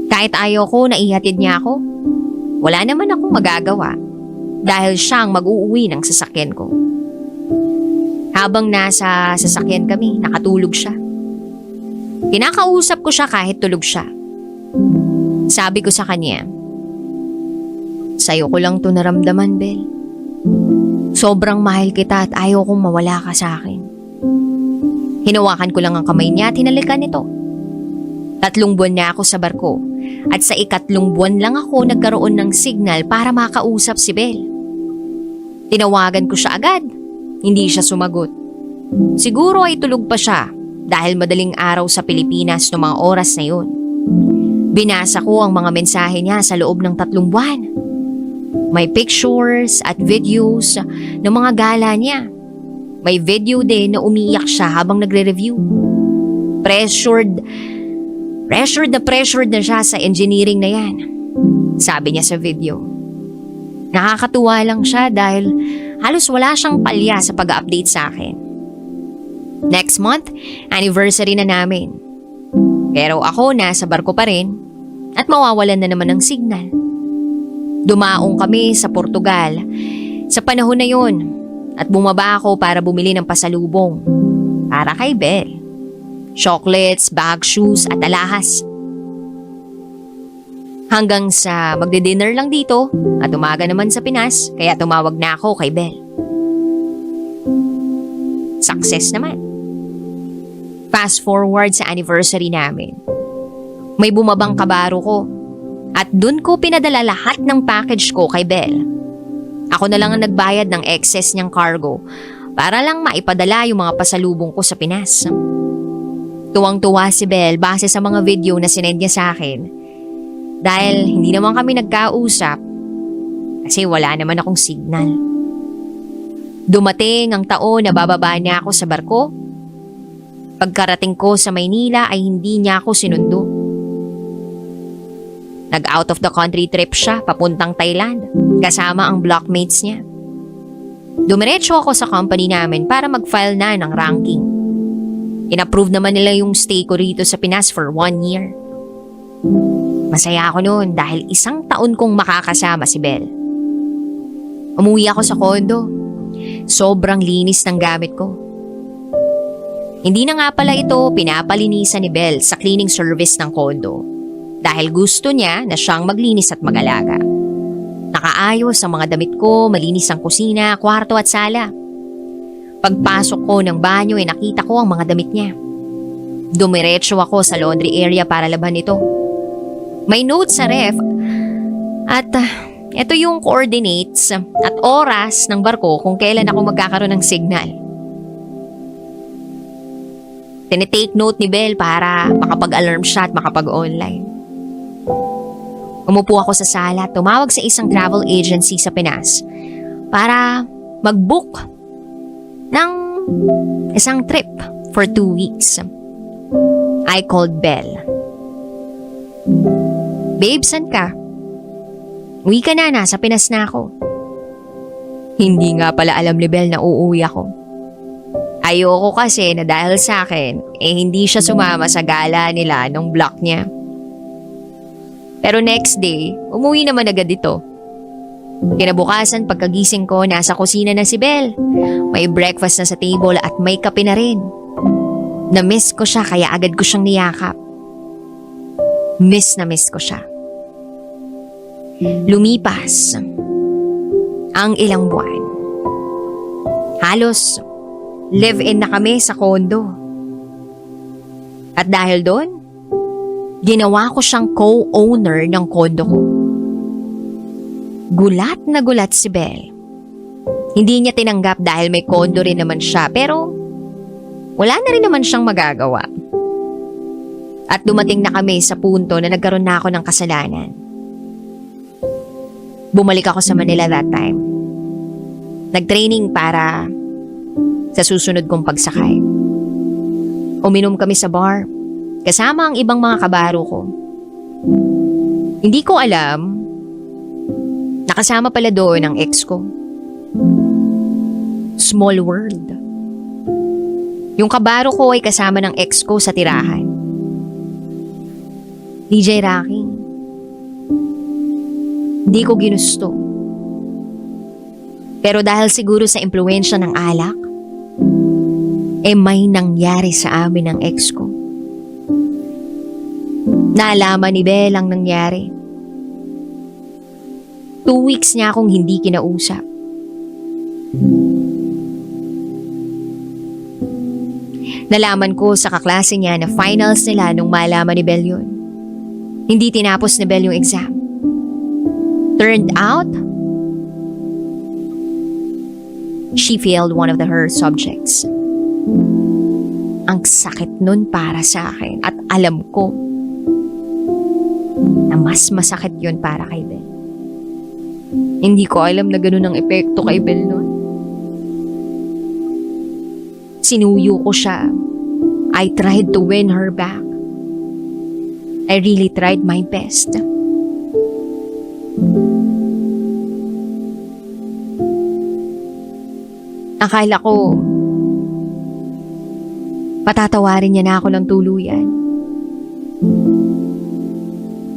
Kahit ayaw ko na ihatid niya ako, wala naman akong magagawa dahil siya ang mag-uuwi ng sasakyan ko. Habang nasa sasakyan kami, nakatulog siya. Kinakausap ko siya kahit tulog siya. Sabi ko sa kanya, "Sa'yo ko lang to naramdaman, Bel. Sobrang mahal kita at ayaw kong mawala ka sa akin." Hinawakan ko lang ang kamay niya at hinalikan ito. 3 buwan na ako sa barko at sa 3 buwan lang ako nagkaroon ng signal para makausap si Bel. Tinawagan ko siya agad. Hindi siya sumagot. Siguro ay tulog pa siya dahil madaling araw sa Pilipinas noong mga oras na yun. Binasa ko ang mga mensahe niya sa loob ng 3 buwan. May pictures at videos ng mga gala niya. May video din na umiiyak siya habang nagre-review. Pressured na siya sa engineering na yan. Sabi niya sa video. Nakakatuwa lang siya dahil halos wala siyang palya sa pag-update sa akin. Next month, anniversary na namin. Pero ako nasa barko pa rin at mawawalan na naman ng signal. Dumaong kami sa Portugal sa panahon na yon at bumaba ako para bumili ng pasalubong para kay Belle. Chocolates, bag, shoes at alahas. Hanggang sa magde-dinner lang dito at umaga naman sa Pinas kaya tumawag na ako kay Belle. Success naman. Fast forward sa anniversary namin. May bumabang kabaro ko at dun ko pinadala lahat ng package ko kay Belle. Ako na lang ang nagbayad ng excess niyang cargo para lang maipadala yung mga pasalubong ko sa Pinas. Tuwang-tuwa si Belle base sa mga video na sinend niya sa akin dahil hindi naman kami nagkausap kasi wala naman akong signal. Dumating ang taon na bababa niya ako sa barko. Pagkarating ko sa Maynila ay hindi niya ako sinundo. Nag-out of the country trip siya papuntang Thailand kasama ang blockmates niya. Dumiretso ako sa company namin para mag-file na ng ranking. In-approve naman nila yung stay ko rito sa Pinas for 1 year. Masaya ako noon dahil 1 taon kong makakasama si Belle. Umuwi ako sa kondo. Sobrang linis ng gamit ko. Hindi na nga pala ito pinapalinisan ni Belle sa cleaning service ng kondo dahil gusto niya na siyang maglinis at mag-alaga. Nakaayos ang mga damit ko, malinis ang kusina, kwarto at sala. Pagpasok ko ng banyo ay nakita ko ang mga damit niya. Dumiretso ako sa laundry area para laban ito. May note sa ref at ito yung coordinates at oras ng barko kung kailan ako magkakaroon ng signal. Tinitake note ni Belle para makapag-alarm siya at makapag-online. Umupo ako sa sala at tumawag sa isang travel agency sa Pinas para mag-book ng isang trip for 2 weeks. I called Belle. Babe, saan ka? Uwi ka na, nasa Pinas na ako. Hindi nga pala alam ni Belle na uuwi ako. Ayoko kasi na dahil sa akin, hindi siya sumama sa gala nila nung block niya. Pero next day, umuwi naman agad ito. Kinabukasan pagkagising ko, nasa kusina na si Belle. May breakfast na sa table at may kape na rin. Na-miss ko siya kaya agad ko siyang niyakap. Miss na miss ko siya. Lumipas ang ilang buwan. Halos live-in na kami sa kondo. At dahil doon, ginawa ko siyang co-owner ng kondo ko. Gulat na gulat si Belle. Hindi niya tinanggap dahil may kondo rin naman siya pero wala na rin naman siyang magagawa. At dumating na kami sa punto na nagkaroon na ako ng kasalanan. Bumalik ako sa Manila that time. Nag-training para sa susunod kong pagsakay. Uminom kami sa bar kasama ang ibang mga kabaro ko. Hindi ko alam, nakasama pala doon ang ex ko. Small world. Yung kabaro ko ay kasama ng ex ko sa tirahan. DJ Rocky. Hindi ko ginusto. Pero dahil siguro sa impluwensya ng alak, may nangyari sa amin ng ex ko. Naalaman ni Belle ang nangyari. 2 weeks niya akong hindi kinausap. Nalaman ko sa kaklase niya na finals nila nung malaman ni Belle yun. Hindi tinapos ni Belle yung exam. Turned out, she failed one of her subjects. Ang sakit nun para sa akin at alam ko na mas masakit yun para kay Belle. Hindi ko alam na ganun ang epekto kay Belle nun. Sinuyo ko siya I tried to win her back. I really tried my best. Akala ko, patatawarin niya na ako ng tuluyan.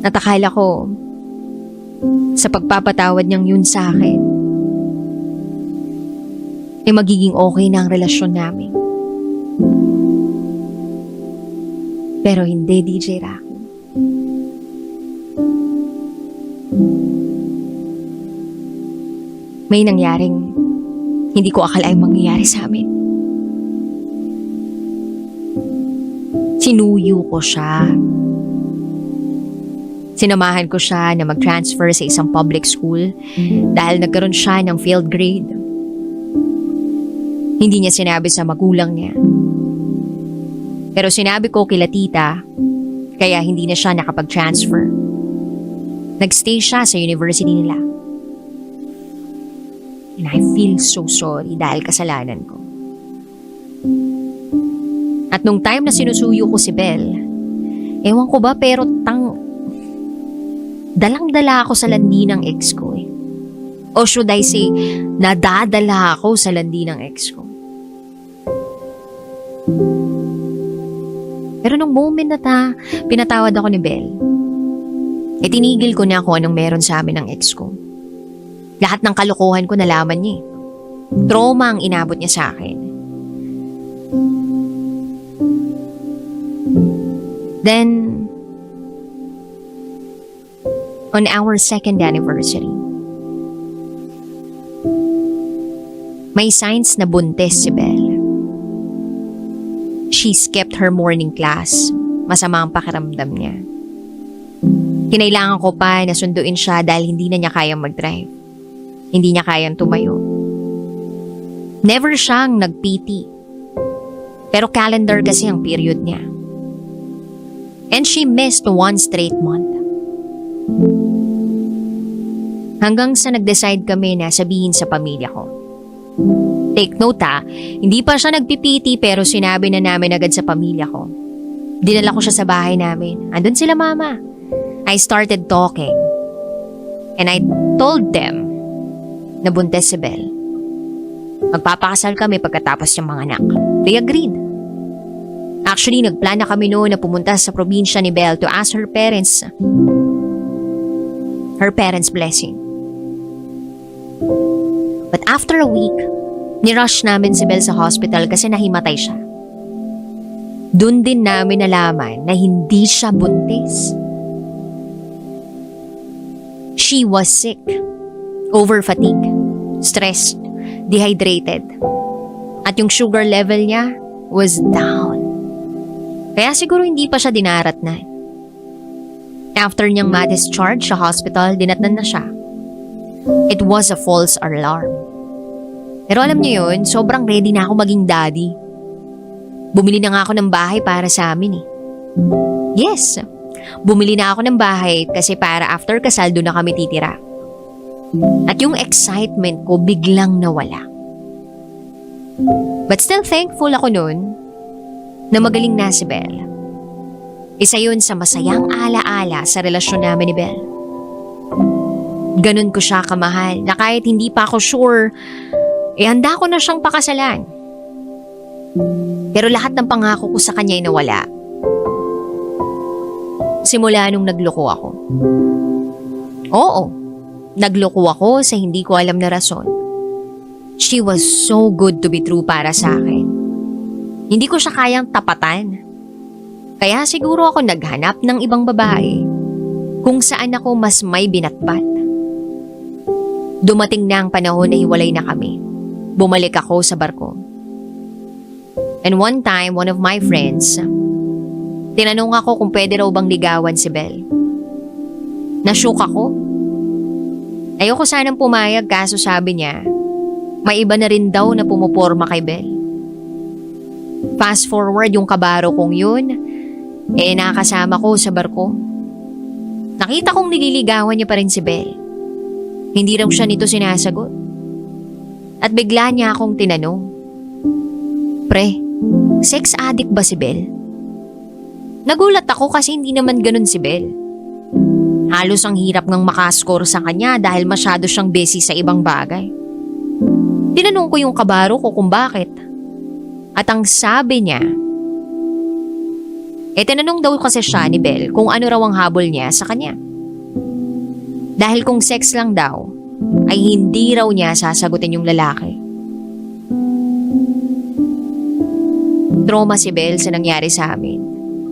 At akala ko, sa pagpapatawad niyang yun sa akin, magiging okay na ang relasyon namin. Pero hindi, DJ Rocky. May nangyaring hindi ko akalaing mangyayari sa amin. Sinuyo ko siya. Sinamahan ko siya na mag-transfer sa isang public school dahil nagkaroon siya ng failed grade. Hindi niya sinabi sa magulang niya. Pero sinabi ko kila tita, kaya hindi na siya nakapag-transfer. Nagstay siya sa university nila. And I feel so sorry dahil kasalanan ko. At nung time na sinusuyo ko si Belle, ewan ko ba pero dalang-dala ako sa landi ng ex ko eh. O should I say, nadadala ako sa landi ng ex ko. Pero nung moment na pinatawad ako ni Belle, tinigil ko na kung anong meron sa amin ng ex ko. Lahat ng kalokohan ko nalaman niya eh. Trauma ang inabot niya sa akin. Then, on our second anniversary, may signs na buntis si Belle. She skipped her morning class. Masama ang pakiramdam niya. Kinailangan ko pa na sunduin siya dahil hindi na niya kayang mag-drive. Hindi niya kayang tumayo. Never siyang nag-PT. Pero calendar kasi ang period niya. And she missed 1 straight month. Hanggang sa nag-decide kami na sabihin sa pamilya ko. Take note hindi pa siya nag-PT pero sinabi na namin agad sa pamilya ko. Dinala ko siya sa bahay namin. Andun sila mama. I started talking. And I told them na buntis si Belle. Magpapakasal kami pagkatapos ng mga anak. They agreed. Actually, nagplana kami noon na pumunta sa probinsya ni Belle to ask her parents blessing. But after a week, nirush namin si Belle sa hospital kasi nahimatay siya. Doon din namin nalaman na hindi siya buntis. She was sick, over-fatigue, stressed, dehydrated. At yung sugar level niya was down. Kaya siguro hindi pa siya dinaratnan. After niyang ma-discharge sa hospital, dinatnan na siya. It was a false alarm. Pero alam niyo yun, sobrang ready na ako maging daddy. Bumili na nga ako ng bahay para sa amin eh. Yes, bumili na ako ng bahay kasi para after kasal doon na kami titira. At yung excitement ko biglang nawala. But still thankful ako noon na magaling na si Belle. Isa yun sa masayang ala-ala sa relasyon namin ni Belle. Ganun ko siya kamahal na kahit hindi pa ako sure, handa ko na siyang pakasalan. Pero lahat ng pangako ko sa kanya ay nawala. Simula nung nagloko ako. Oo, nagloko ako sa hindi ko alam na rason. She was so good to be true para sa akin. Hindi ko siya kayang tapatan. Kaya siguro ako naghanap ng ibang babae kung saan ako mas may binatbat. Dumating na ang panahon na hiwalay na kami. Bumalik ako sa barko. And one time, one of my friends, tinanong ako kung pwede raw bang ligawan si Belle. Nashook ako. Ayoko sanang pumayag kaso sabi niya, may iba na rin daw na pumuporma kay Belle. Fast forward yung kabaro kong yun, nakasama ko sa barko. Nakita kong nililigawan niya pa rin si Belle. Hindi raw siya nito sinasagot. At bigla niya akong tinanong, Pre, Sex addict ba si Belle? Nagulat ako kasi hindi naman ganun si Belle. Halos ang hirap ngang makascore sa kanya dahil masyado siyang busy sa ibang bagay. Tinanong ko yung kabaro ko kung bakit. At ang sabi niya, tinanong daw kasi siya ni Belle kung ano raw ang habol niya sa kanya. Dahil kung sex lang daw, ay hindi raw niya sasagutin yung lalaki. Trauma si Belle sa nangyari sa amin.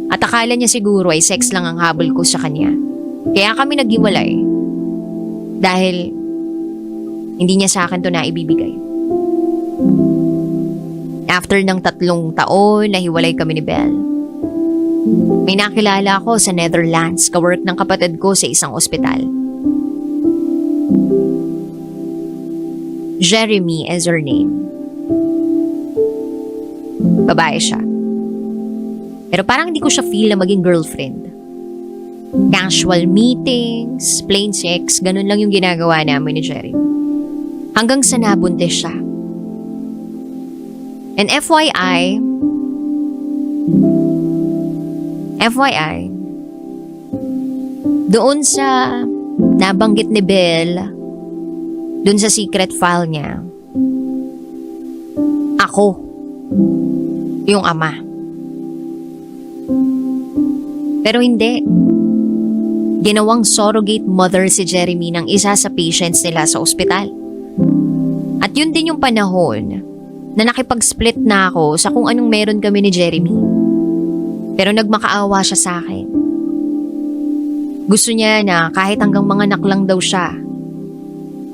At akala niya siguro ay sex lang ang habol ko sa kanya. Kaya kami naghiwalay. Dahil hindi niya sa akin to na ibibigay. After ng 3 taon, nahiwalay kami ni Belle. May nakilala ako sa Netherlands, kawork ng kapatid ko sa isang ospital. Jeremy is her name. Babae siya. Pero parang hindi ko siya feel na maging girlfriend. Casual meetings, plain sex, ganun lang yung ginagawa namin ni Jeremy. Hanggang sa nabuntis siya. And FYI, doon sa nabanggit ni Belle, doon sa secret file niya, ako yung ama. Pero hindi. Ginawang surrogate mother si Jeremy ng isa sa patients nila sa ospital. At yun din yung panahon na nakipag-split na ako sa kung anong meron kami ni Jeremy. Pero nagmakaawa siya sa akin. Gusto niya na kahit hanggang mga anak lang daw siya,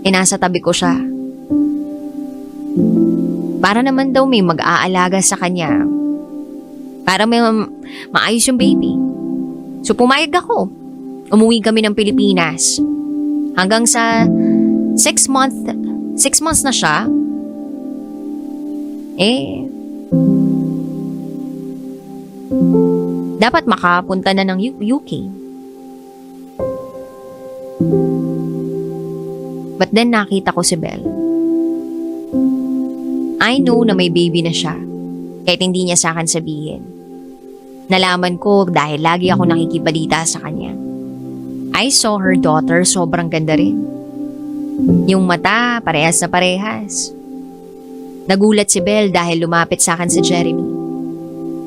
nasa tabi ko siya. Para naman daw may mag-aalaga sa kanya. Para may maayos yung baby. So pumayag ako. Umuwi kami ng Pilipinas. Hanggang sa 6 months na siya, dapat makapunta na ng UK. But then nakita ko si Belle. I know na may baby na siya, kahit hindi niya sa akin sabihin. Nalaman ko dahil lagi ako nakikibalita sa kanya. I saw her daughter, sobrang ganda rin. Yung mata, parehas na parehas. Nagulat si Belle dahil lumapit sa akin si Jeremy.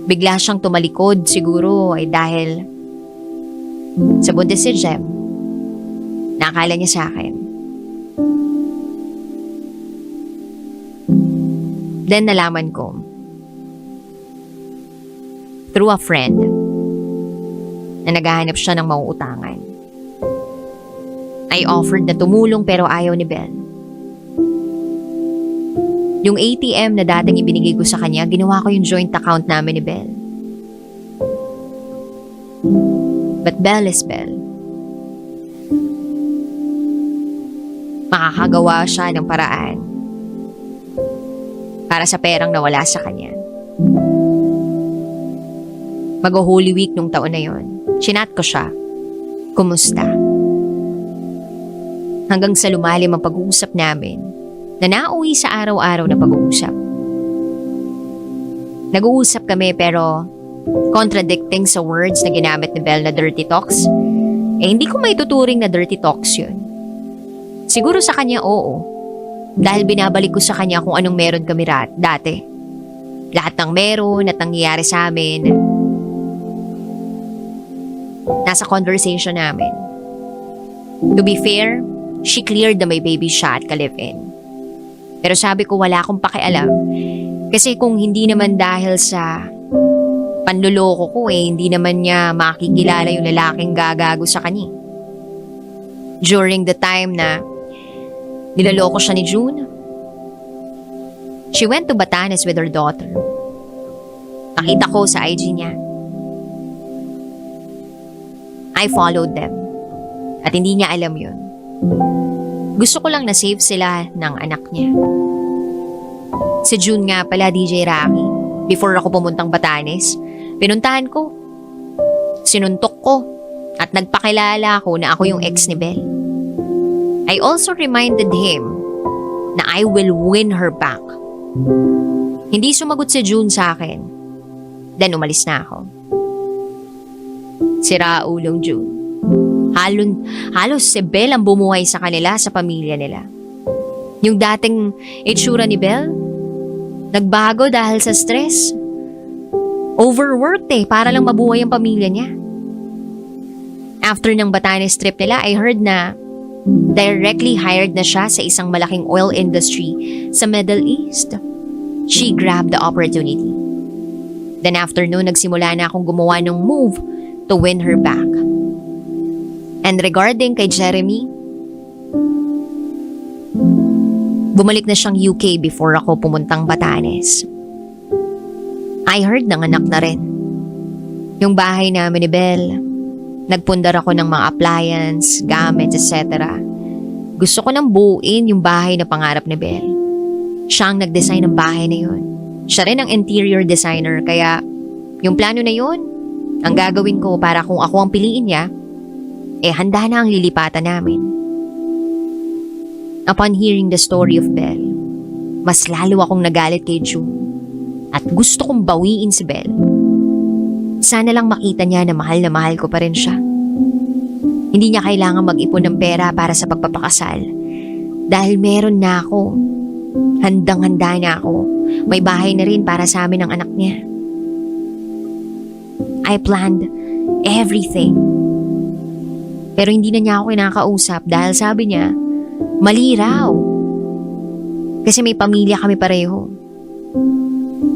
Bigla siyang tumalikod, siguro ay dahil sa buntis si Jem. Nakala niya sa akin. Then nalaman ko, through a friend, na naghahanap siya ng mauutangan. I offered na tumulong pero ayaw ni Belle. Yung ATM na dating ibinigay ko sa kanya, ginawa ko yung joint account namin ni Belle. But Belle is Belle. Makakagawa siya ng paraan para sa perang nawala sa kanya. Mag-Holy Week nung taon na yon, chinat ko siya. Kumusta? Hanggang sa lumalim ang pag-uusap namin na nauwi sa araw-araw na pag-uusap. Nag-uusap kami pero contradicting sa words na ginamit ni Belle na dirty talks, hindi ko maituturing na dirty talks yun. Siguro sa kanya oo, dahil binabalik ko sa kanya kung anong meron kami dati. Lahat ng meron at nangyayari sa amin, nasa conversation namin. To be fair, she cleared na may baby siya at ka-live-in. Pero sabi ko wala akong pakialam. Kasi kung hindi naman dahil sa panluloko ko hindi naman niya makikilala yung lalaking gagago sa kanya. During the time na niloloko siya ni June, she went to Batanes with her daughter. Nakita ko sa IG niya. I followed them. At hindi niya alam yun. Gusto ko lang na save sila ng anak niya. Si June nga pala, DJ Rocky, before ako pumuntang Batanes, pinuntahan ko. Sinuntok ko at nagpakilala ako na ako yung ex ni Belle. I also reminded him na I will win her back. Hindi sumagot si June sa akin Then umalis na ako. Sira ulong June. Halos si Belle ang bumuhay sa kanila, sa pamilya nila. Yung dating itsura ni Belle, nagbago dahil sa stress. Overworked para lang mabuhay ang pamilya niya. After ng Batanes trip nila, I heard na directly hired na siya sa isang malaking oil industry sa Middle East. She grabbed the opportunity. Then after noon, nagsimula na akong gumawa ng move to win her back. And regarding kay Jeremy, bumalik na siyang UK before ako pumuntang Batanes. I heard nanganak na rin. Yung bahay namin ni Belle, nagpundar ako ng mga appliance, gamits, etc. Gusto ko nang buuin yung bahay na pangarap ni Belle. Siya ang nag-design ng bahay na yun. Siya rin ang interior designer, kaya yung plano na yun, ang gagawin ko para kung ako ang piliin niya, handa na ang lilipatan namin. Upon hearing the story of Belle, mas lalo akong nagalit kay June at gusto kong bawiin si Belle. Sana lang makita niya na mahal ko pa rin siya. Hindi niya kailangan mag-ipon ng pera para sa pagpapakasal dahil meron na ako. Handang-handa na ako. May bahay na rin para sa amin ang anak niya. I planned everything. Pero hindi na niya ako kinakausap dahil sabi niya, mali raw. Kasi may pamilya kami pareho.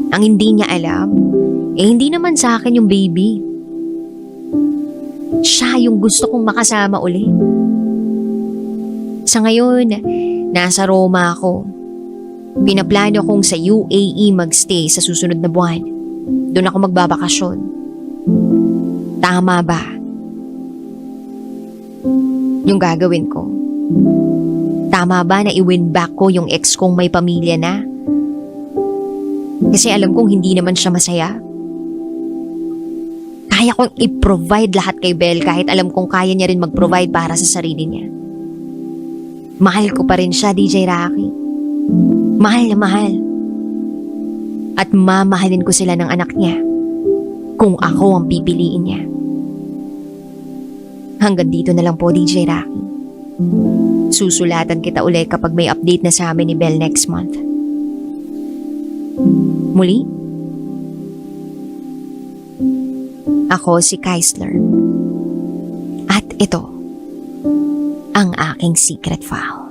Ang hindi niya alam, hindi naman sa akin yung baby. Siya yung gusto kong makasama uli. Sa ngayon, nasa Roma ako. Pinaplano kong sa UAE magstay sa susunod na buwan. Doon ako magbabakasyon. Tama ba yung gagawin ko? Tama ba na i-win back ko yung ex kong may pamilya na? Kasi alam kong hindi naman siya masaya. Kaya kong i-provide lahat kay Belle kahit alam kong kaya niya rin mag-provide para sa sarili niya. Mahal ko pa rin siya, DJ Rocky. Mahal na mahal. At mamahalin ko sila ng anak niya kung ako ang pipiliin niya. Hanggang dito na lang po, DJ Rocky. Susulatan kita ulit kapag may update na sa amin ni Belle next month. Muli, ako si Keisler. At ito ang aking secret file.